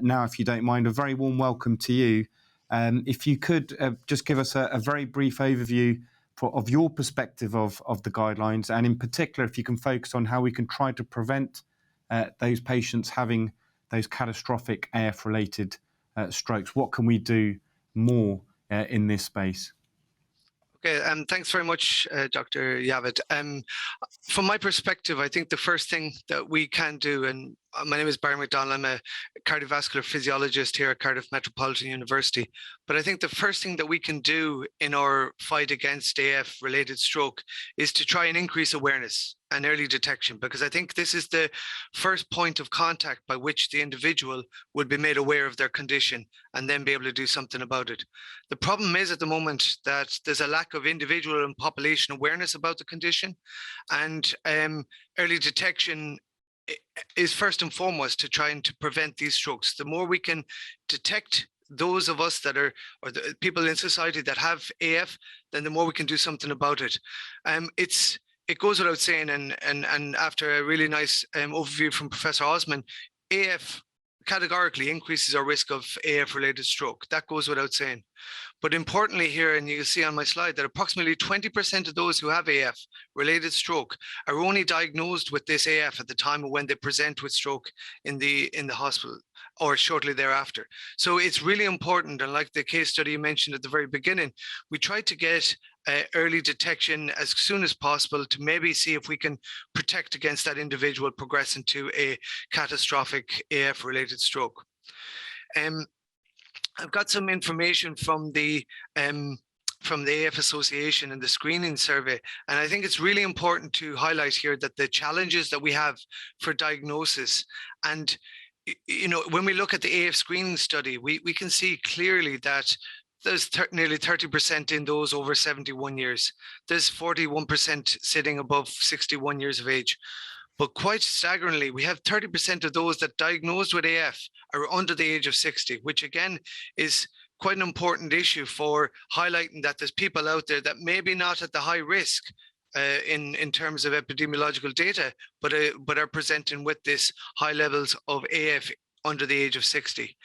now, if you don't mind, a very warm welcome to you. If you could just give us a very brief overview of your perspective of the guidelines, and in particular, if you can focus on how we can try to prevent those patients having those catastrophic AF-related strokes. What can we do more in this space? Okay, thanks very much, Dr. Javaid. From my perspective, I think the first thing that we can do, and my name is Barry McDonnell, I'm a cardiovascular physiologist here at Cardiff Metropolitan University, but I think the first thing that we can do in our fight against AF-related stroke is to try and increase awareness and early detection, because I think this is the first point of contact by which the individual would be made aware of their condition and then be able to do something about it. The problem is at the moment that there's a lack of individual and population awareness about the condition, and early detection is first and foremost to try and to prevent these strokes. The more we can detect those of us that are, or the people in society that have AF, then the more we can do something about it. It goes without saying, and after a really nice overview from Professor Osman, AF categorically increases our risk of AF-related stroke. That goes without saying. But importantly here, and you can see on my slide, that approximately 20% of those who have AF-related stroke are only diagnosed with this AF at the time of when they present with stroke in the hospital or shortly thereafter. So it's really important, and like the case study you mentioned at the very beginning, we try to get early detection as soon as possible to maybe see if we can protect against that individual progressing to a catastrophic AF-related stroke. I've got some information from the AF Association and the screening survey, and I think it's really important to highlight here that the challenges that we have for diagnosis, and when we look at the AF screening study, we can see clearly that there's nearly 30% in those over 71 years. There's 41% sitting above 61 years of age. But quite staggeringly, we have 30% of those that diagnosed with AF are under the age of 60, which again is quite an important issue for highlighting that there's people out there that maybe not at the high risk in terms of epidemiological data, but are presenting with this high levels of AF under the age of 60.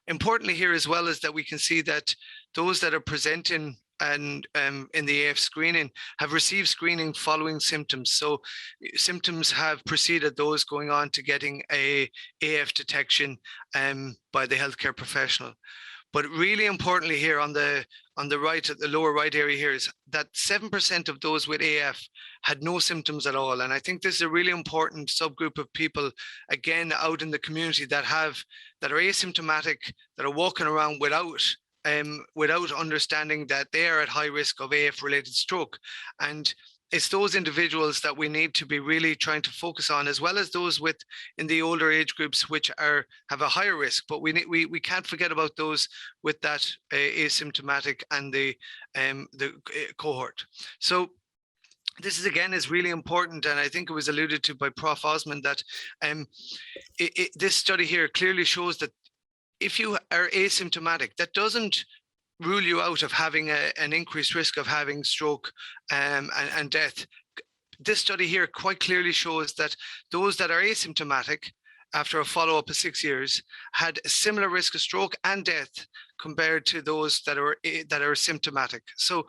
Importantly here as well is that we can see that those that are presenting and in the AF screening have received screening following symptoms. So symptoms have preceded those going on to getting a AF detection by the healthcare professional. But really importantly here on the right, the lower right area here, is that 7% of those with AF had no symptoms at all. And I think this is a really important subgroup of people, again, out in the community that are asymptomatic, that are walking around without understanding that they are at high risk of AF-related stroke. And it's those individuals that we need to be really trying to focus on, as well as those in the older age groups which have a higher risk. But we can't forget about those with that asymptomatic and the cohort. So this is really important, and I think it was alluded to by Prof. Osman that this study here clearly shows that if you are asymptomatic, that doesn't rule you out of having an increased risk of having stroke and death. This study here quite clearly shows that those that are asymptomatic after a follow-up of 6 years had a similar risk of stroke and death compared to those that are symptomatic. So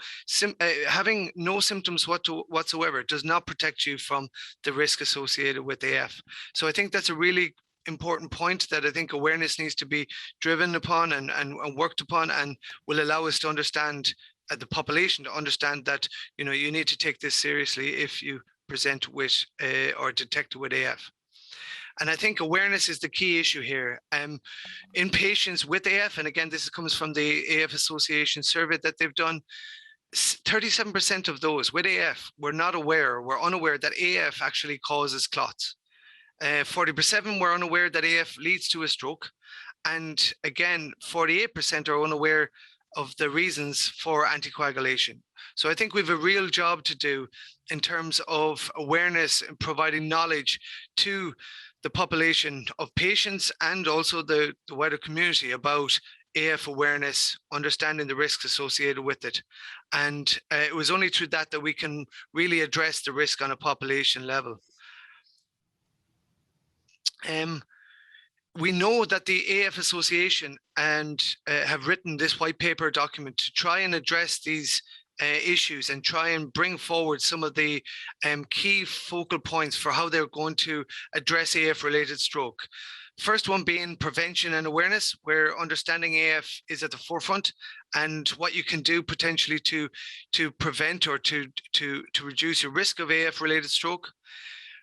having no symptoms whatsoever does not protect you from the risk associated with AF. So I think that's a really important point that I think awareness needs to be driven upon and worked upon, and will allow us to understand the population to understand that you need to take this seriously if you present with or detect with AF. And I think awareness is the key issue here. In patients with AF, and again, this comes from the AF Association survey that they've done, 37% of those with AF were unaware that AF actually causes clots. 40% were unaware that AF leads to a stroke. And again, 48% are unaware of the reasons for anticoagulation. So I think we have a real job to do in terms of awareness and providing knowledge to the population of patients and also the wider community about AF awareness, understanding the risks associated with it. And it was only through that we can really address the risk on a population level. We know that the AF Association have written this white paper document to try and address these issues and try and bring forward some of the key focal points for how they're going to address AF-related stroke. First one being prevention and awareness, where understanding AF is at the forefront, and what you can do potentially to prevent or to reduce your risk of AF-related stroke.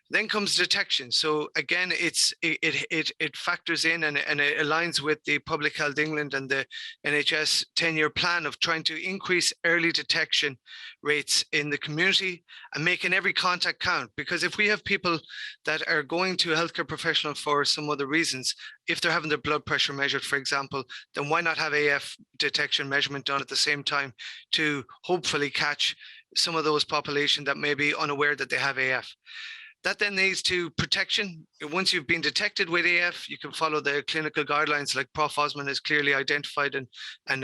Then comes detection. So again, it factors in and it aligns with the Public Health England and the NHS 10-year plan of trying to increase early detection rates in the community and making every contact count. Because if we have people that are going to a healthcare professional for some other reasons, if they're having their blood pressure measured, for example, then why not have AF detection measurement done at the same time to hopefully catch some of those population that may be unaware that they have AF. That then leads to protection. Once you've been detected with AF, you can follow the clinical guidelines like Prof. Osman has clearly identified and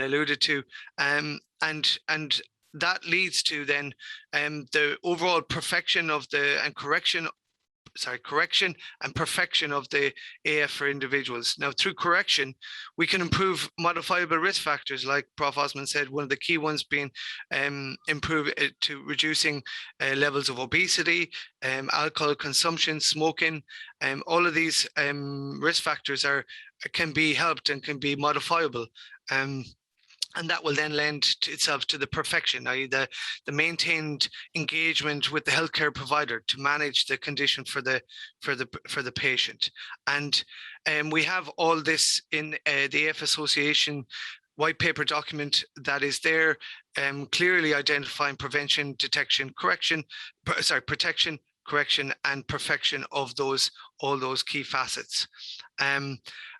alluded to. And that leads to then the overall perfection of correction and perfection of the AF for individuals. Now, through correction, we can improve modifiable risk factors, like Prof. Osman said, one of the key ones being improve to reducing levels of obesity, alcohol consumption, smoking. All of these risk factors can be helped and can be modifiable. And that will then lend itself to the perfection, i.e. the maintained engagement with the healthcare provider to manage the condition for the patient. And we have all this in the AF Association white paper document that is there, clearly identifying prevention, detection, protection, correction, and perfection of all those key facets.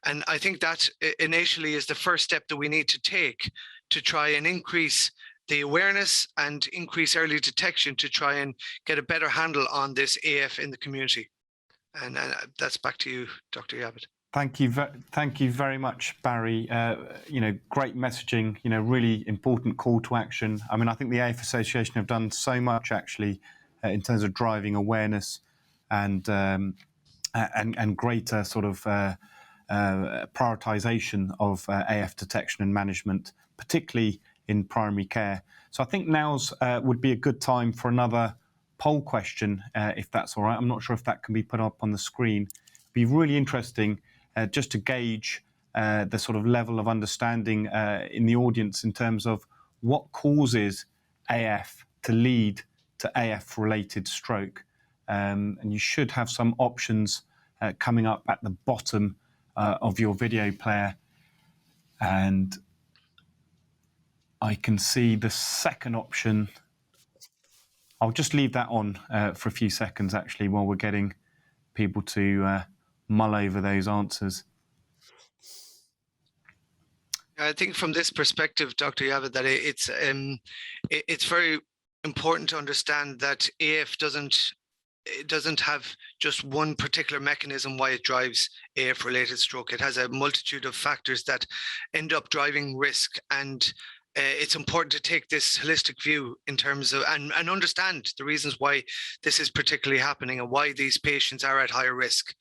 And I think that initially is the first step that we need to take to try and increase the awareness and increase early detection to try and get a better handle on this AF in the community. And that's back to you, Dr. Javaid. Thank you very much, Barry. Great messaging. Really important call to action. I mean, I think the AF Association have done so much actually in terms of driving awareness and greater sort of prioritization of AF detection and management, particularly in primary care. So I think now's would be a good time for another poll question, if that's all right. I'm not sure if that can be put up on the screen. It'd be really interesting just to gauge the sort of level of understanding in the audience in terms of what causes AF to lead to AF-related stroke. And you should have some options coming up at the bottom of your video player. And I can see the second option. I'll just leave that on for a few seconds, actually, while we're getting people to mull over those answers. I think from this perspective, Dr. Javaid, that it's very important to understand that AF doesn't have just one particular mechanism why it drives AF-related stroke. It has a multitude of factors that end up driving risk, and it's important to take this holistic view in terms of and understand the reasons why this is particularly happening and why these patients are at higher risk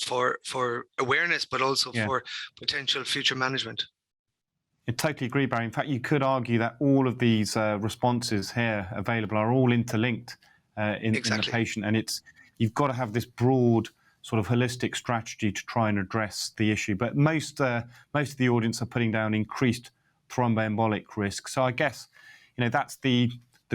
for awareness, but also for potential future management. I totally agree, Barry. In fact, you could argue that all of these responses here available are all interlinked in the patient, and you've got to have this broad sort of holistic strategy to try and address the issue. But most of the audience are putting down increased thromboembolic risk. So I guess that's the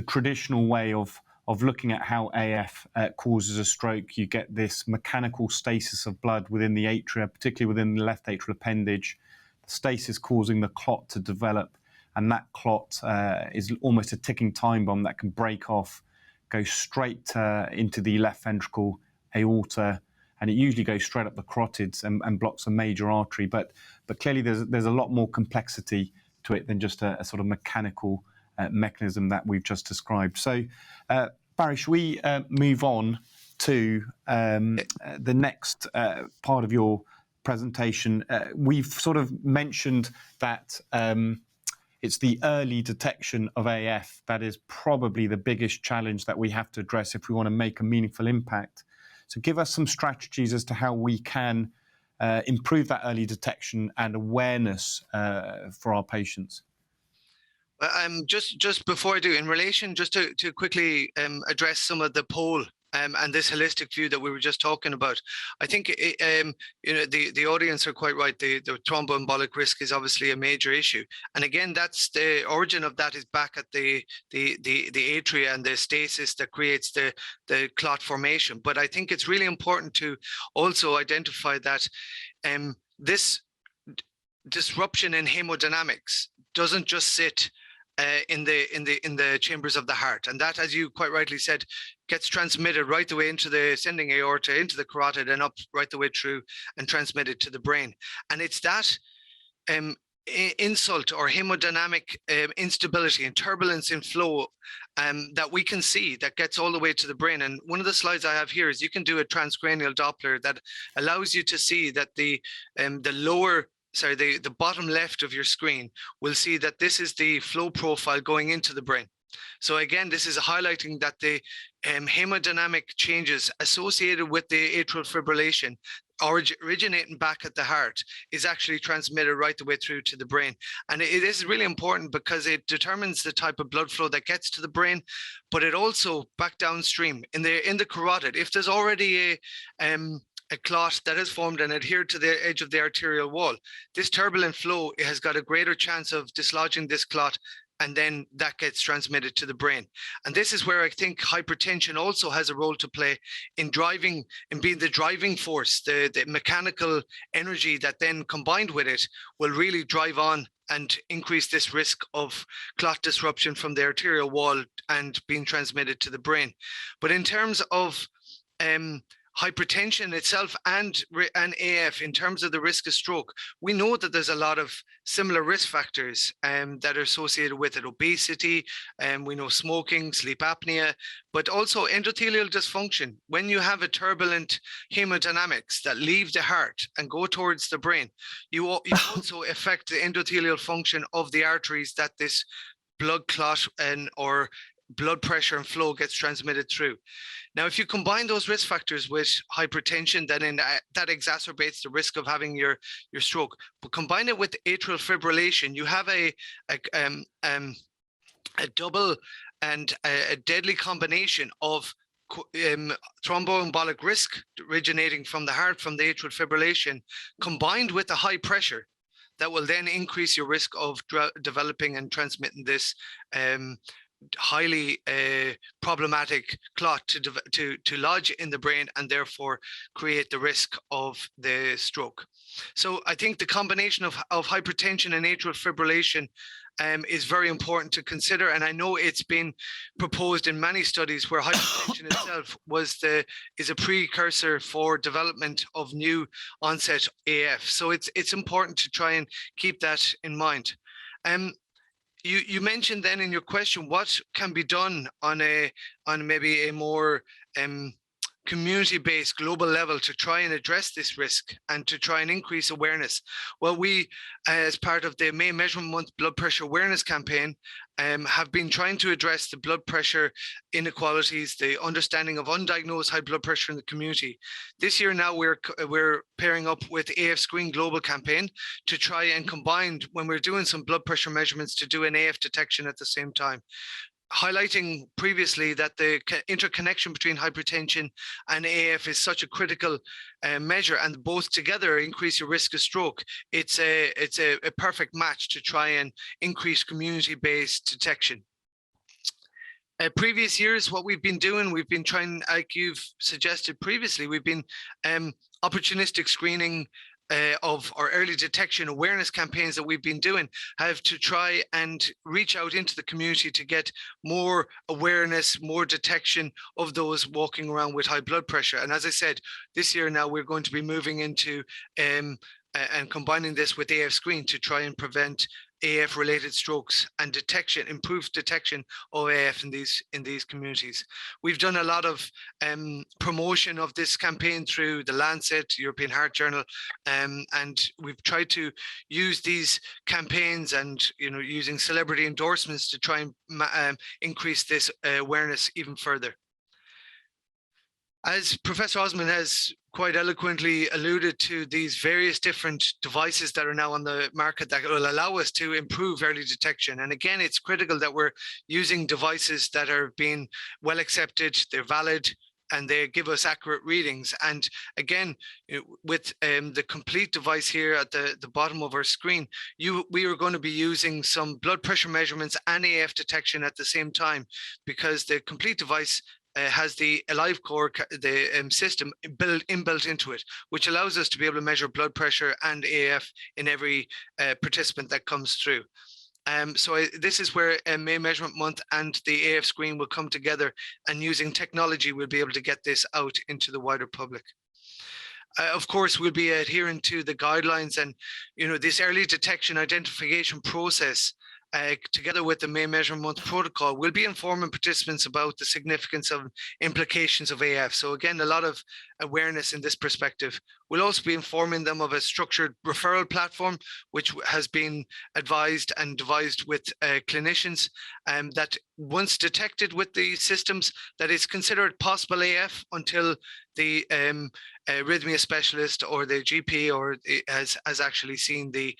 traditional way of looking at how AF causes a stroke. You get this mechanical stasis of blood within the atria, particularly within the left atrial appendage. The stasis causing the clot to develop, and that clot is almost a ticking time bomb that can break off, go straight into the left ventricle aorta, and it usually goes straight up the carotids and blocks a major artery. But clearly there's a lot more complexity to it than just a sort of mechanical mechanism that we've just described. So, Barry, should we move on to the next part of your presentation? We've sort of mentioned that it's the early detection of AF that is probably the biggest challenge that we have to address if we want to make a meaningful impact. So give us some strategies as to how we can improve that early detection and awareness for our patients. Just before I do, in relation, just to quickly address some of the poll and this holistic view that we were just talking about, I think the audience are quite right. The thromboembolic risk is obviously a major issue, and again, that's the origin of that is back at the atria and the stasis that creates the clot formation. But I think it's really important to also identify that this disruption in hemodynamics doesn't just sit in the chambers of the heart, and that, as you quite rightly said, gets transmitted right the way into the ascending aorta, into the carotid, and up right the way through and transmitted to the brain. And it's that insult or hemodynamic instability and turbulence in flow that we can see that gets all the way to the brain. And one of the slides I have here is you can do a transcranial Doppler that allows you to see that the bottom left of your screen will see that this is the flow profile going into the brain. So again, this is highlighting that the hemodynamic changes associated with the atrial fibrillation originating back at the heart is actually transmitted right the way through to the brain. And it is really important because it determines the type of blood flow that gets to the brain, but it also back downstream in the carotid. If there's already a clot that has formed and adhered to the edge of the arterial wall, this turbulent flow has got a greater chance of dislodging this clot, and then that gets transmitted to the brain. And this is where I think hypertension also has a role to play in being the driving force, the mechanical energy that then combined with it will really drive on and increase this risk of clot disruption from the arterial wall and being transmitted to the brain. But in terms of hypertension itself and AF, in terms of the risk of stroke, we know that there's a lot of similar risk factors that are associated with it. Obesity, we know smoking, sleep apnea, but also endothelial dysfunction. When you have a turbulent hemodynamics that leave the heart and go towards the brain, you also affect the endothelial function of the arteries that this blood clot or blood pressure and flow gets transmitted through. Now, if you combine those risk factors with hypertension, then that exacerbates the risk of having your stroke. But combine it with atrial fibrillation, you have a double and a deadly combination of thromboembolic risk originating from the heart, from the atrial fibrillation, combined with the high pressure, that will then increase your risk of developing and transmitting this highly problematic clot to lodge in the brain and therefore create the risk of the stroke. So I think the combination of hypertension and atrial fibrillation is very important to consider, and I know it's been proposed in many studies where hypertension itself is a precursor for development of new onset AF. So it's important to try and keep that in mind. You mentioned then in your question what can be done on maybe a more community-based global level to try and address this risk and to try and increase awareness. Well, we, as part of the May Measurement Month Blood Pressure Awareness Campaign, have been trying to address the blood pressure inequalities, the understanding of undiagnosed high blood pressure in the community. This year now we're pairing up with AF Screen Global Campaign to try and combine, when we're doing some blood pressure measurements, to do an AF detection at the same time, highlighting previously that the interconnection between hypertension and AF is such a critical measure, and both together increase your risk of stroke. It's a perfect match to try and increase community-based detection. Previous years, what we've been doing, we've been trying, like you've suggested previously, we've been opportunistic screening of our early detection awareness campaigns that we've been doing have to try and reach out into the community to get more awareness, more detection of those walking around with high blood pressure. And as I said, this year now we're going to be moving into and combining this with AF Screen to try and prevent AF related strokes and detection, improved detection of AF in these communities. We've done a lot of promotion of this campaign through the Lancet, European Heart Journal, and we've tried to use these campaigns and using celebrity endorsements to try and increase this awareness even further. As Professor Osman has quite eloquently alluded to, these various different devices that are now on the market that will allow us to improve early detection. And again, it's critical that we're using devices that are being well accepted, they're valid, and they give us accurate readings. And again, with the complete device here at the bottom of our screen, we are going to be using some blood pressure measurements and AF detection at the same time, because the complete device has the AliveCore, the system inbuilt into it, which allows us to be able to measure blood pressure and AF in every participant that comes through. So this is where May Measurement Month and the AF Screen will come together, and using technology we'll be able to get this out into the wider public. Of course, we'll be adhering to the guidelines, and this early detection identification process, together with the May Measurement Month protocol, we'll be informing participants about the significance of implications of AF. So again, a lot of awareness in this perspective. We'll also be informing them of a structured referral platform, which has been advised and devised with clinicians, that once detected with the systems, that is considered possible AF until the arrhythmia specialist or the GP has actually seen the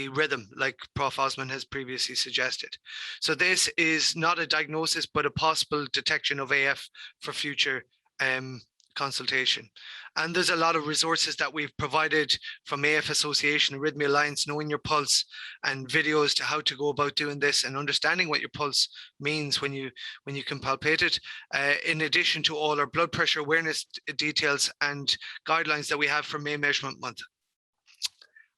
rhythm, like Prof. Osman has previously suggested. So this is not a diagnosis, but a possible detection of AF for future consultation. And there's a lot of resources that we've provided from AF Association, Arrhythmia Alliance, Knowing Your Pulse, and videos to how to go about doing this and understanding what your pulse means when you can palpate it, in addition to all our blood pressure awareness details and guidelines that we have for May Measurement Month.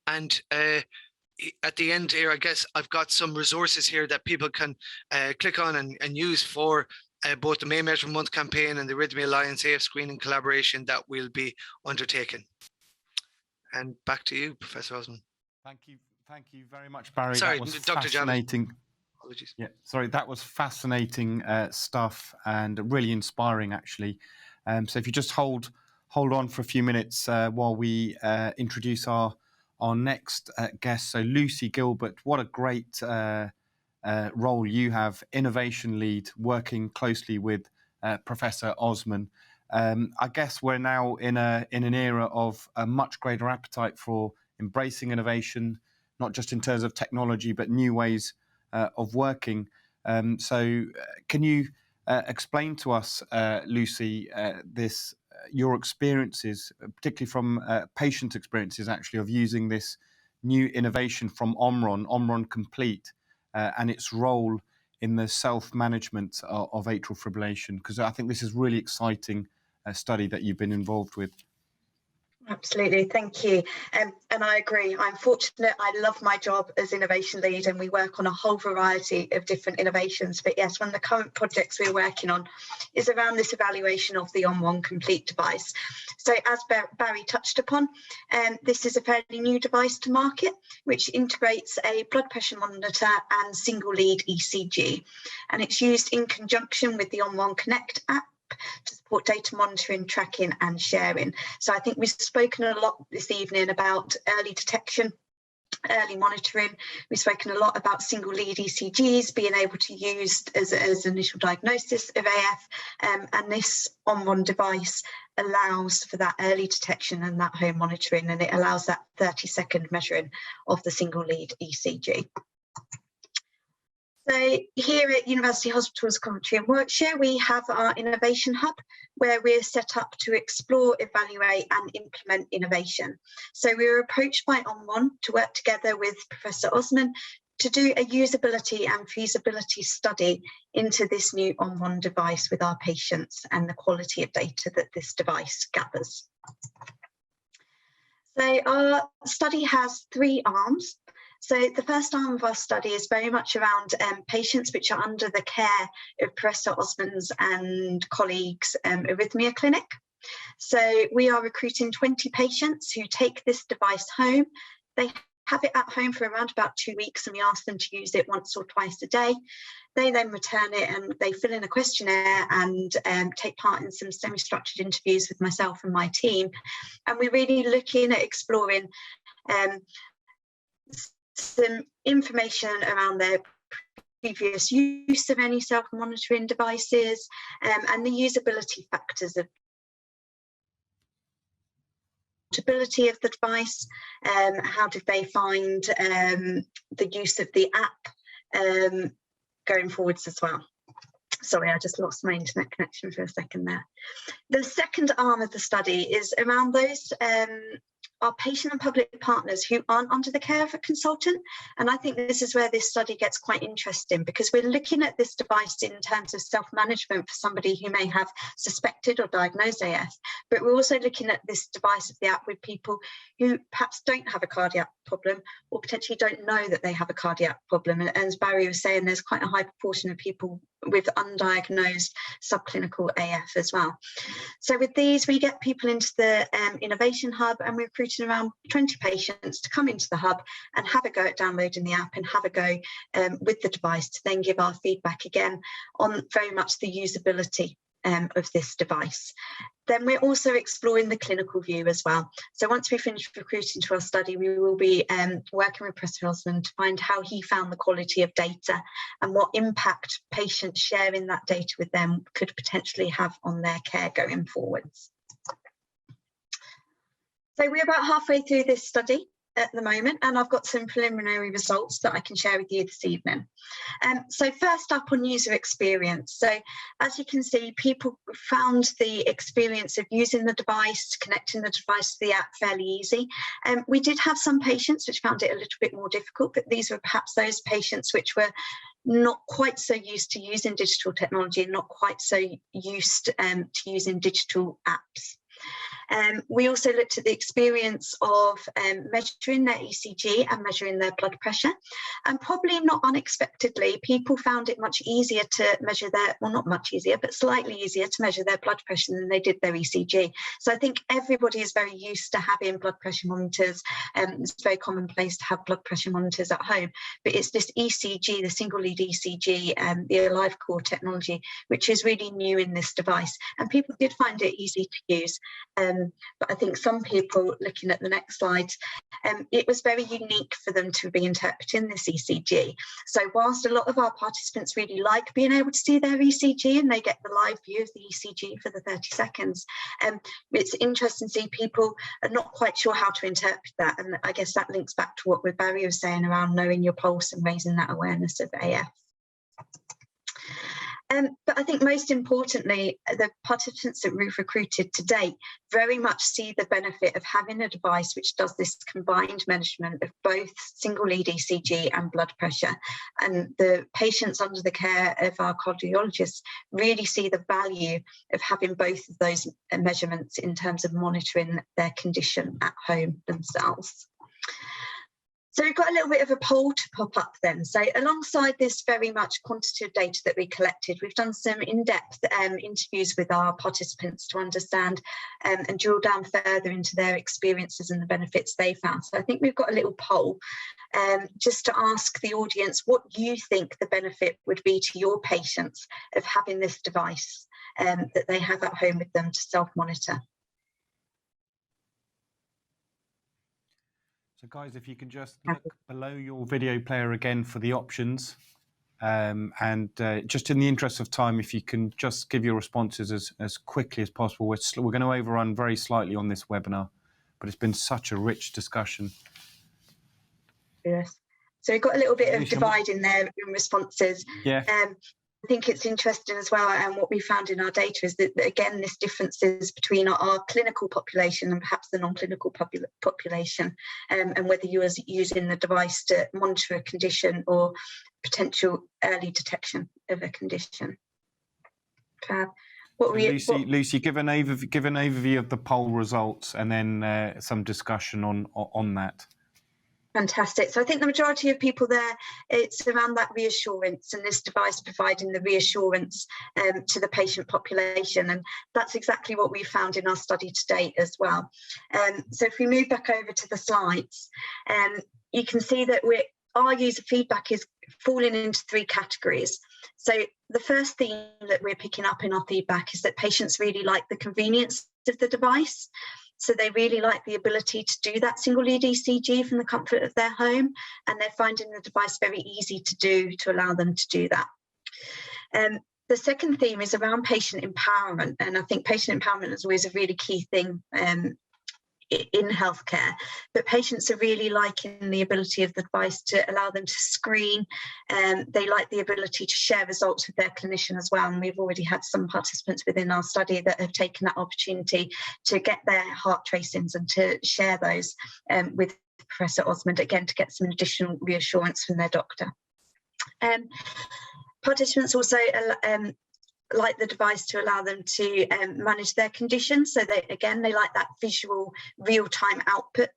And at the end here, I guess I've got some resources here that people can click on and use for both the May Measurement Month campaign and the Arrhythmia Alliance AF Screening collaboration that will be undertaken. And back to you, Professor Osman. Thank you very much, Barry. Sorry, that was Dr. fascinating. Javaid. Apologies. Yeah, sorry, that was fascinating stuff and really inspiring, actually. So if you just hold on for a few minutes while we introduce our next guest. So Lucy Gilbert, what a great role you have, innovation lead, working closely with Professor Osman. I guess we're now in an era of a much greater appetite for embracing innovation, not just in terms of technology, but new ways of working. So can you explain to us, Lucy, your experiences, particularly from patient experiences, actually, of using this new innovation from OMRON Complete, and its role in the self-management of atrial fibrillation, because I think this is really exciting study that you've been involved with. Absolutely, thank you. And I agree. I'm fortunate. I love my job as innovation lead, and we work on a whole variety of different innovations. But yes, one of the current projects we're working on is around this evaluation of the OMRON Complete device. So as Barry touched upon, this is a fairly new device to market, which integrates a blood pressure monitor and single lead ECG. And it's used in conjunction with the OMRON Connect app to support data monitoring, tracking and sharing. So I think we've spoken a lot this evening about early detection, early monitoring. We've spoken a lot about single lead ECGs being able to use as initial diagnosis of AF, and this OMRON device allows for that early detection and that home monitoring, and it allows that 30-second measuring of the single lead ECG. So here at University Hospitals Coventry and Warwickshire, we have our innovation hub where we're set up to explore, evaluate and implement innovation. So we were approached by OMRON to work together with Professor Osman to do a usability and feasibility study into this new OMRON device with our patients and the quality of data that this device gathers. So our study has 3 arms. So the first arm of our study is very much around patients which are under the care of Professor Osman's and colleagues' arrhythmia clinic. So we are recruiting 20 patients who take this device home. They have it at home for around about 2 weeks, and we ask them to use it once or twice a day. They then return it and they fill in a questionnaire and take part in some semi-structured interviews with myself and my team. And we're really looking at exploring some information around their previous use of any self-monitoring devices, and the usability factors of portability of the device. How did they find the use of the app going forwards as well. Sorry, I just lost my internet connection for a second there. The second arm of the study is around those our patient and public partners who aren't under the care of a consultant. And I think this is where this study gets quite interesting, because we're looking at this device in terms of self-management for somebody who may have suspected or diagnosed AF, but we're also looking at this device of the app with people who perhaps don't have a cardiac problem or potentially don't know that they have a cardiac problem. And as Barry was saying, there's quite a high proportion of people with undiagnosed subclinical AF as well. So with these, we get people into the innovation hub, and we're recruiting around 20 patients to come into the hub and have a go at downloading the app and have a go with the device to then give our feedback again on very much the usability of this device. Then we're also exploring the clinical view as well. So once we finish recruiting to our study, we will be working with Professor Osman to find how he found the quality of data and what impact patients sharing that data with them could potentially have on their care going forwards. So we're about halfway through this study at the moment, and I've got some preliminary results that I can share with you this evening. So first up on user experience. So as you can see, people found the experience of using the device, connecting the device to the app fairly easy. We did have some patients which found it a little bit more difficult, but these were perhaps those patients which were not quite so used to using digital technology and not quite so used to using digital apps. We also looked at the experience of measuring their ECG and measuring their blood pressure, and probably not unexpectedly, people found it much easier to measure their, well, not much easier, but slightly easier to measure their blood pressure than they did their ECG. So I think everybody is very used to having blood pressure monitors. It's very commonplace to have blood pressure monitors at home, but it's this ECG, the single lead ECG, and the Alive Core technology, which is really new in this device, and people did find it easy to use. But I think some people, looking at the next slide, it was very unique for them to be interpreting this ECG. So whilst a lot of our participants really like being able to see their ECG and they get the live view of the ECG for the 30 seconds, it's interesting to see people are not quite sure how to interpret that. And I guess that links back to what Barry was saying around knowing your pulse and raising that awareness of AF. But I think most importantly, the participants that we've recruited to date very much see the benefit of having a device which does this combined measurement of both single lead ECG and blood pressure. And the patients under the care of our cardiologists really see the value of having both of those measurements in terms of monitoring their condition at home themselves. So we've got a little bit of a poll to pop up then. So alongside this very much quantitative data that we collected, we've done some in-depth interviews with our participants to understand and drill down further into their experiences and the benefits they found. So I think we've got a little poll just to ask the audience what you think the benefit would be to your patients of having this device that they have at home with them to self-monitor. So guys, if you can just look below your video player again for the options, and just in the interest of time, if you can just give your responses as quickly as possible. We're going to overrun very slightly on this webinar, but it's been such a rich discussion. Yes. So we've got a little bit of divide in there in responses. Yeah. I think it's interesting as well, and what we found in our data is that again, this differences between our clinical population and perhaps the non-clinical population, and whether you are using the device to monitor a condition or potential early detection of a condition. Lucy, give an overview of the poll results and then some discussion on that. Fantastic. So I think the majority of people there, it's around that reassurance and this device providing the reassurance to the patient population. And that's exactly what we found in our study to date as well. So if we move back over to the slides, you can see that our user feedback is falling into three categories. So the first theme that we're picking up in our feedback is that patients really like the convenience of the device. So they really like the ability to do that single lead ECG from the comfort of their home, and they're finding the device very easy to do to allow them to do that. The second theme is around patient empowerment, and I think patient empowerment is always a really key thing in healthcare, but patients are really liking the ability of the device to allow them to screen, and they like the ability to share results with their clinician as well. And we've already had some participants within our study that have taken that opportunity to get their heart tracings and to share those with Professor Osman, again, to get some additional reassurance from their doctor. Participants also like the device to allow them to manage their conditions. So they like that visual real-time output.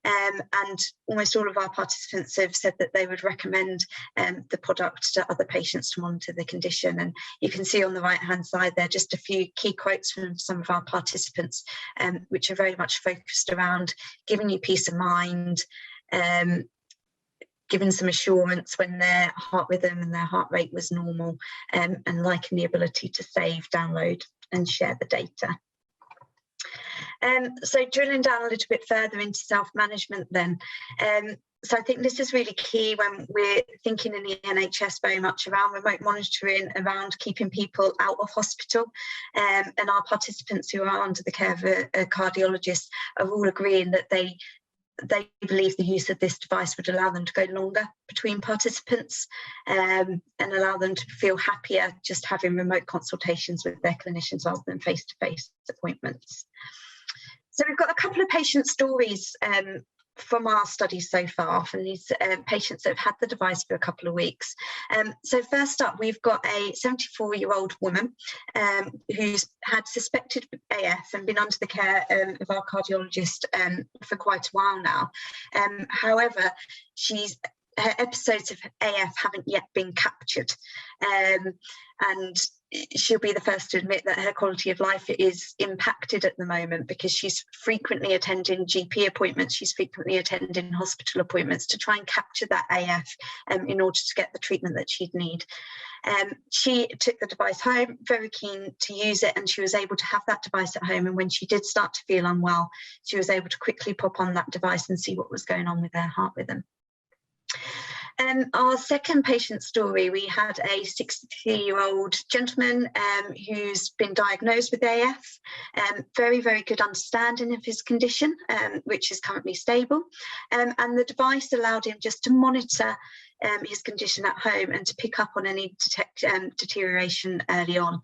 And almost all of our participants have said that they would recommend the product to other patients to monitor the condition. And you can see on the right-hand side there just a few key quotes from some of our participants, which are very much focused around giving you peace of mind, given some assurance when their heart rhythm and their heart rate was normal, and liking the ability to save, download and share the data. So drilling down a little bit further into self-management then. So I think this is really key when we're thinking in the NHS very much around remote monitoring, around keeping people out of hospital. And our participants who are under the care of a cardiologist are all agreeing that they believe the use of this device would allow them to go longer between participants, and allow them to feel happier just having remote consultations with their clinicians rather than face-to-face appointments. So we've got a couple of patient stories from our study so far, from these patients that have had the device for a couple of weeks. So first up, we've got a 74-year-old woman who's had suspected AF and been under the care of our cardiologist for quite a while now. However, her episodes of AF haven't yet been captured, and she'll be the first to admit that her quality of life is impacted at the moment because she's frequently attending GP appointments, she's frequently attending hospital appointments to try and capture that AF in order to get the treatment that she'd need. She took the device home, very keen to use it, and she was able to have that device at home. And when she did start to feel unwell, she was able to quickly pop on that device and see what was going on with her heart rhythm. Our second patient story, we had a 63-year-old gentleman who's been diagnosed with AF, very, very good understanding of his condition, which is currently stable. And the device allowed him just to monitor his condition at home and to pick up on any deterioration early on.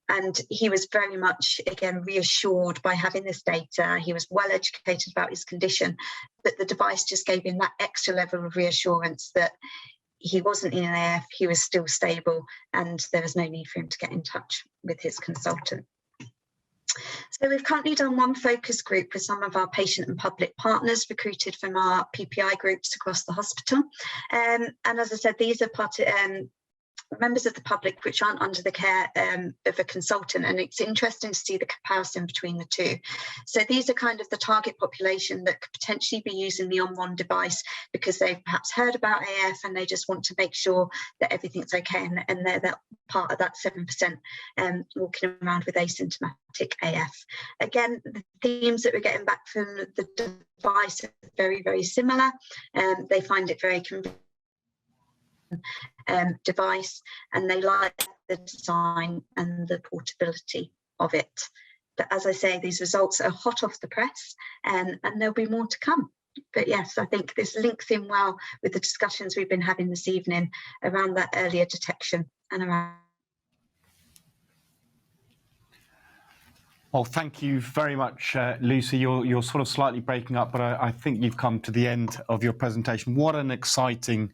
And he was very much, again, reassured by having this data. He was well educated about his condition, but the device just gave him that extra level of reassurance that he wasn't in an AF, he was still stable, and there was no need for him to get in touch with his consultant. So we've currently done one focus group with some of our patient and public partners recruited from our PPI groups across the hospital. And as I said, these are members of the public which aren't under the care of a consultant, and it's interesting to see the comparison between the two. So these are kind of the target population that could potentially be using the OMRON device because they've perhaps heard about AF and they just want to make sure that everything's okay, and they're that part of that 7% walking around with asymptomatic AF. Again, the themes that we're getting back from the device are very, very similar. They find it very convenient device, and they like the design and the portability of it. But as I say, these results are hot off the press, and there'll be more to come. But yes, I think this links in well with the discussions we've been having this evening around that earlier detection and around. Well, thank you very much, Lucy. You're sort of slightly breaking up, but I think you've come to the end of your presentation. What an exciting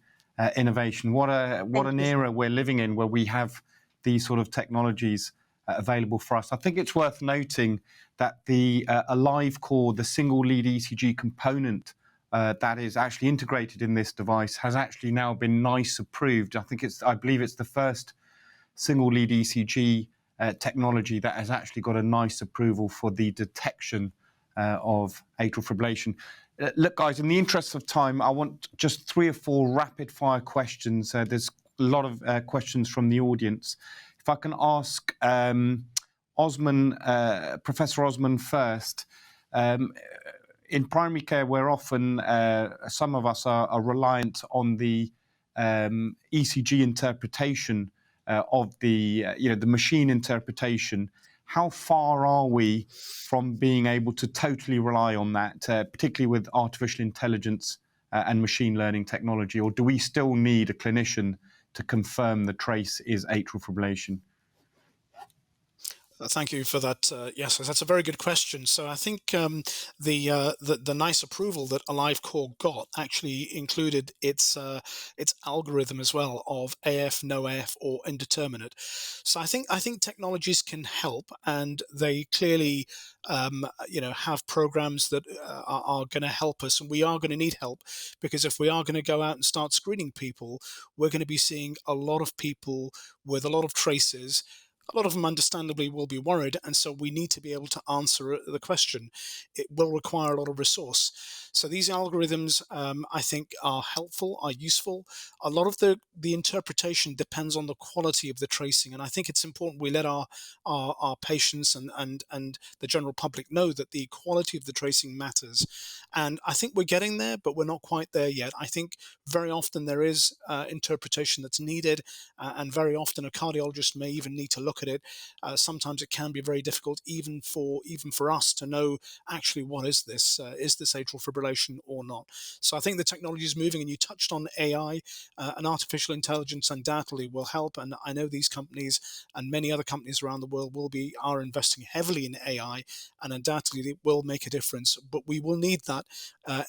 innovation. What an era we're living in where we have these sort of technologies available for us. I think it's worth noting that the Alive Core, the single lead ECG component that is actually integrated in this device, has actually now been NICE approved. I believe it's the first single lead ECG technology that has actually got a NICE approval for the detection of atrial fibrillation. Look, guys, in the interest of time, I want just 3 or 4 rapid-fire questions. There's a lot of questions from the audience. If I can ask Osman, Professor Osman first. In primary care, we're often, some of us are reliant on the ECG interpretation of the machine interpretation. How far are we from being able to totally rely on that, particularly with artificial intelligence and machine learning technology? Or do we still need a clinician to confirm the trace is atrial fibrillation? Thank you for that. Yes, that's a very good question. So I think the NICE approval that Alive Core got actually included its algorithm as well of AF, no AF, or indeterminate. So I think technologies can help, and they clearly have programs that are going to help us, and we are going to need help, because if we are going to go out and start screening people, we're going to be seeing a lot of people with a lot of traces. A lot of them understandably will be worried, and so we need to be able to answer the question. It will require a lot of resource. So these algorithms, I think, are helpful, are useful. A lot of the interpretation depends on the quality of the tracing, and I think it's important we let our patients and the general public know that the quality of the tracing matters. And I think we're getting there, but we're not quite there yet. I think very often there is interpretation that's needed, and very often a cardiologist may even need to look at it. Sometimes it can be very difficult, even for us, to know actually what is this atrial fibrillation or not. So I think the technology is moving, and you touched on AI, and artificial intelligence undoubtedly will help. And I know these companies and many other companies around the world are investing heavily in AI, and undoubtedly it will make a difference. But we will need that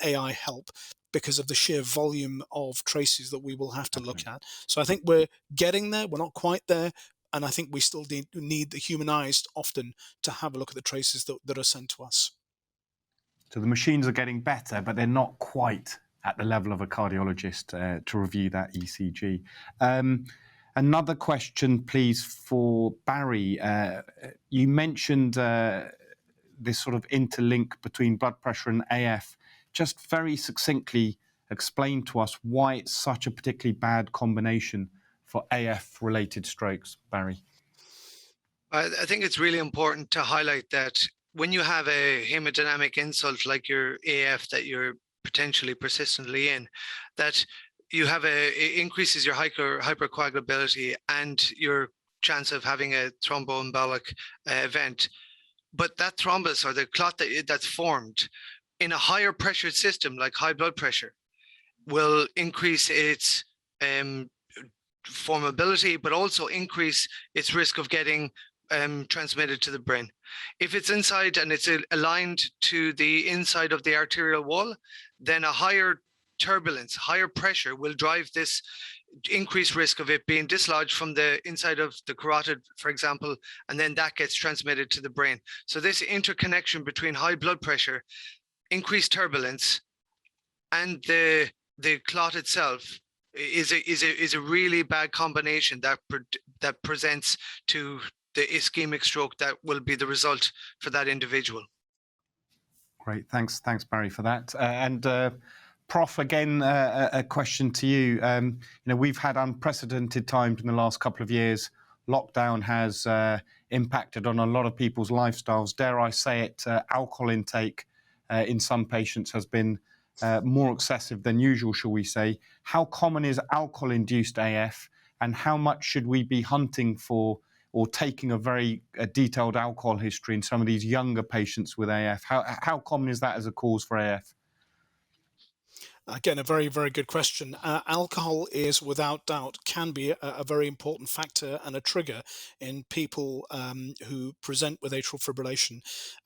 AI help because of the sheer volume of traces that we will have to look at. So I think we're getting there. We're not quite there. And I think we still need the human eyes often to have a look at the traces that are sent to us. So the machines are getting better, but they're not quite at the level of a cardiologist to review that ECG. Another question, please, for Barry. You mentioned this sort of interlink between blood pressure and AF. Just very succinctly explain to us why it's such a particularly bad combination for AF-related strokes, Barry. I think it's really important to highlight that when you have a hemodynamic insult like your AF that you're potentially persistently in, that you have it increases your hypercoagulability and your chance of having a thromboembolic event. But that thrombus or the clot that's formed in a higher pressured system like high blood pressure will increase its formability, but also increase its risk of getting transmitted to the brain. If it's inside and it's aligned to the inside of the arterial wall, then a higher turbulence, higher pressure will drive this increased risk of it being dislodged from the inside of the carotid, for example, and then that gets transmitted to the brain. So this interconnection between high blood pressure, increased turbulence, and the clot itself is a really bad combination that presents to the ischemic stroke that will be the result for that individual. Great, thanks Barry for that. Prof, again, a question to you. You know, we've had unprecedented times in the last couple of years. Lockdown has impacted on a lot of people's lifestyles. Dare I say it, alcohol intake in some patients has been more excessive than usual, shall we say. How common is alcohol-induced AF, and how much should we be hunting for or taking a very detailed alcohol history in some of these younger patients with AF? How common is that as a cause for AF? Again, a very, very good question. Alcohol is, without doubt, can be a very important factor and a trigger in people who present with atrial fibrillation.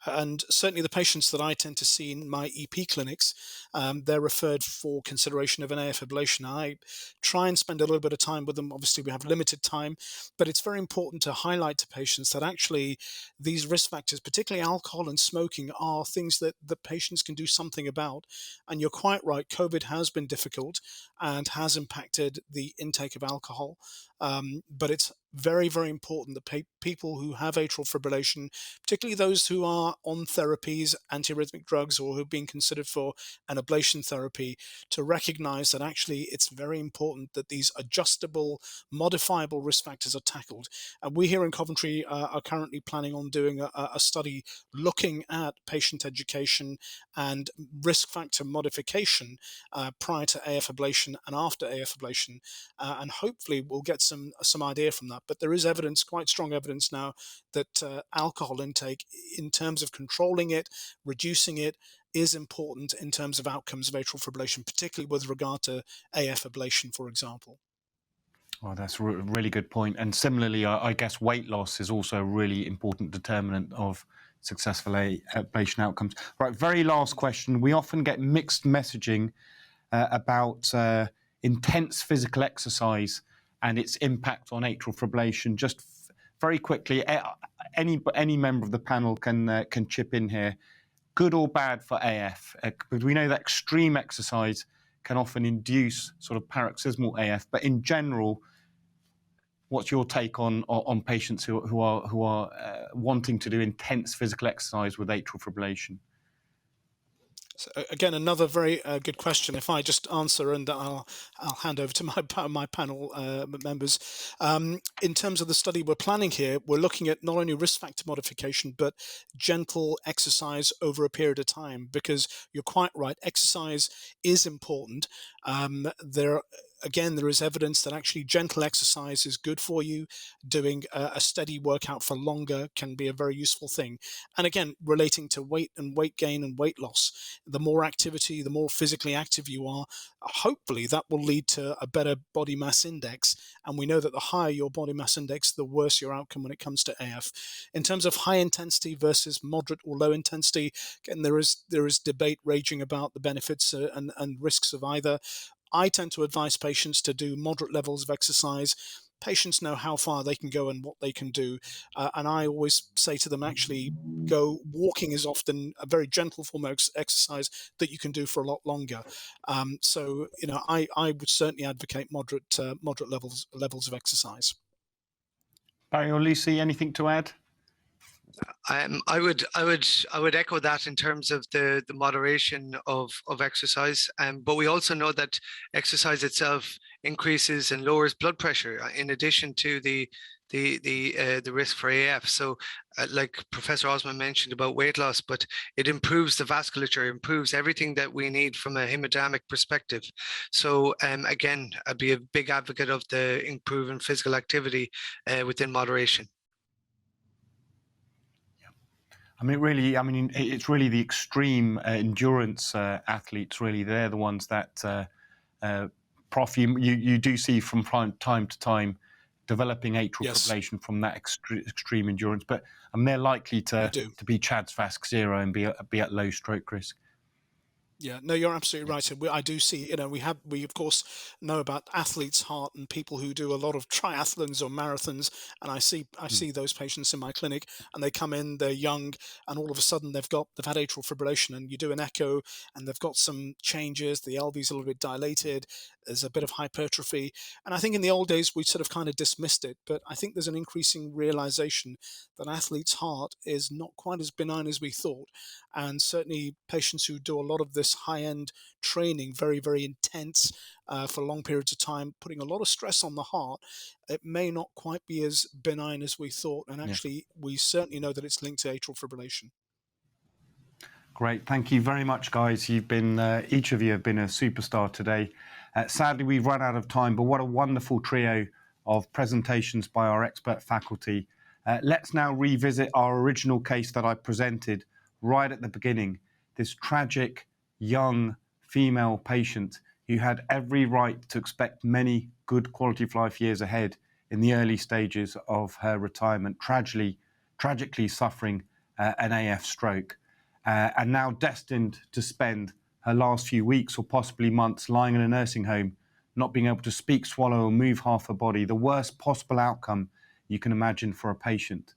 And certainly the patients that I tend to see in my EP clinics, they're referred for consideration of an AF ablation. I try and spend a little bit of time with them. Obviously, we have limited time, but it's very important to highlight to patients that actually these risk factors, particularly alcohol and smoking, are things that the patients can do something about. And you're quite right, COVID has been difficult and has impacted the intake of alcohol, but it's very, very important that people who have atrial fibrillation, particularly those who are on therapies, antiarrhythmic drugs, or who've been considered for an ablation therapy, to recognize that actually it's very important that these adjustable, modifiable risk factors are tackled. And we here in Coventry are currently planning on doing a study looking at patient education and risk factor modification prior to AF ablation and after AF ablation, and hopefully we'll get some idea from that. But there is evidence, quite strong evidence now, that alcohol intake, in terms of controlling it, reducing it, is important in terms of outcomes of atrial fibrillation, particularly with regard to AF ablation, for example. Well, that's a really good point. And similarly, I guess weight loss is also a really important determinant of successful ablation outcomes. Right, very last question. We often get mixed messaging about intense physical exercise and its impact on atrial fibrillation. Just very quickly, any member of the panel can chip in here. Good or bad for AF? Because we know that extreme exercise can often induce sort of paroxysmal AF, but in general, what's your take on patients who are wanting to do intense physical exercise with atrial fibrillation? So again, another very good question. If I just answer, and I'll hand over to my panel members. In terms of the study we're planning here, we're looking at not only risk factor modification, but gentle exercise over a period of time, because you're quite right, exercise is important. There is evidence that actually gentle exercise is good for you. Doing a steady workout for longer can be a very useful thing. And again, relating to weight and weight gain and weight loss, the more activity, the more physically active you are, hopefully that will lead to a better body mass index. And we know that the higher your body mass index, the worse your outcome when it comes to AF. In terms of high intensity versus moderate or low intensity, again, there is debate raging about the benefits and risks of either. I tend to advise patients to do moderate levels of exercise. Patients know how far they can go and what they can do. And I always say to them, actually, go walking is often a very gentle form of exercise that you can do for a lot longer. So, you know, I would certainly advocate moderate levels of exercise. Barry or Lucy, anything to add? I would echo that in terms of the moderation of exercise, but we also know that exercise itself increases and lowers blood pressure in addition to the the risk for AF. So, like Professor Osman mentioned about weight loss, but it improves the vasculature, improves everything that we need from a hemodynamic perspective. So, again, I'd be a big advocate of the improving physical activity within moderation. I mean, really, it's really the extreme endurance athletes. Really, they're the ones that, Prof, you do see from time to time developing atrial fibrillation from that extreme endurance. But they're likely to be CHA2DS2-VASc 0 and be at low stroke risk. Yeah, no, you're absolutely right. And I do see, we of course know about athletes' heart and people who do a lot of triathlons or marathons. And I see those patients in my clinic, and they come in, they're young, and all of a sudden they've had atrial fibrillation, and you do an echo and they've got some changes. The LV is a little bit dilated. There's a bit of hypertrophy. And I think in the old days, we sort of kind of dismissed it, but I think there's an increasing realization that athlete's heart is not quite as benign as we thought. And certainly patients who do a lot of this high-end training, very, very intense for long periods of time, putting a lot of stress on the heart, it may not quite be as benign as we thought. And actually, we certainly know that it's linked to atrial fibrillation. Great. Thank you very much, guys. You've been, each of you have been a superstar today. Sadly, we've run out of time, but what a wonderful trio of presentations by our expert faculty. Let's now revisit our original case that I presented right at the beginning, this tragic young female patient who had every right to expect many good quality of life years ahead in the early stages of her retirement, tragically suffering an AF stroke, and now destined to spend her last few weeks or possibly months lying in a nursing home, not being able to speak, swallow, or move half her body, the worst possible outcome you can imagine for a patient.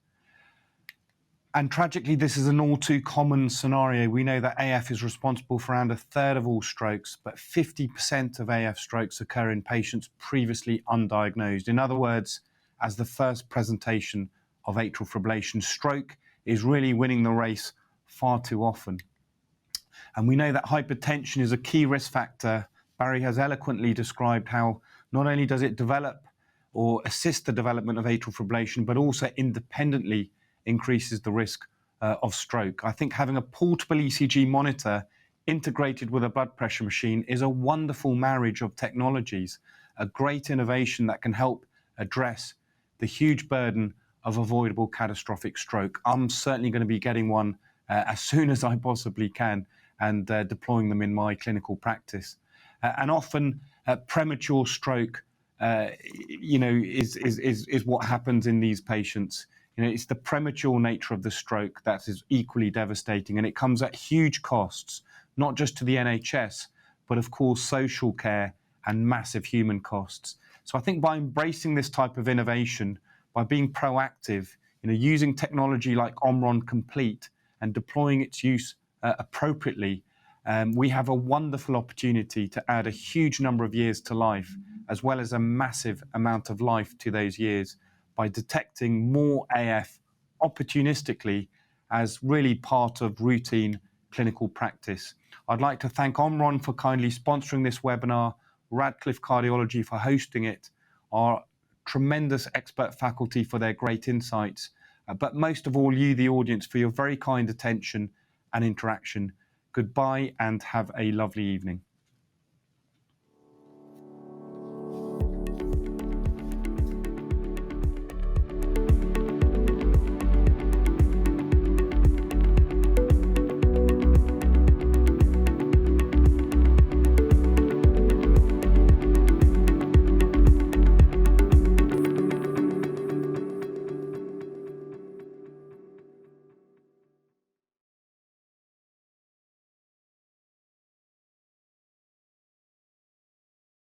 And tragically, this is an all too common scenario. We know that AF is responsible for around 1/3 of all strokes, but 50% of AF strokes occur in patients previously undiagnosed. In other words, as the first presentation of atrial fibrillation, stroke is really winning the race far too often. And we know that hypertension is a key risk factor. Barry has eloquently described how not only does it develop or assist the development of atrial fibrillation, but also independently increases the risk of stroke. I think having a portable ECG monitor integrated with a blood pressure machine is a wonderful marriage of technologies, a great innovation that can help address the huge burden of avoidable catastrophic stroke. I'm certainly going to be getting one as soon as I possibly can and deploying them in my clinical practice. And often premature stroke, is what happens in these patients. It's the premature nature of the stroke that is equally devastating, and it comes at huge costs, not just to the NHS, but of course social care and massive human costs. So I think by embracing this type of innovation, by being proactive, using technology like OMRON Complete and deploying its use appropriately, we have a wonderful opportunity to add a huge number of years to life, as well as a massive amount of life to those years by detecting more AF opportunistically as really part of routine clinical practice. I'd like to thank OMRON for kindly sponsoring this webinar, Radcliffe Cardiology for hosting it, our tremendous expert faculty for their great insights, but most of all you, the audience, for your very kind attention and interaction. Goodbye and have a lovely evening.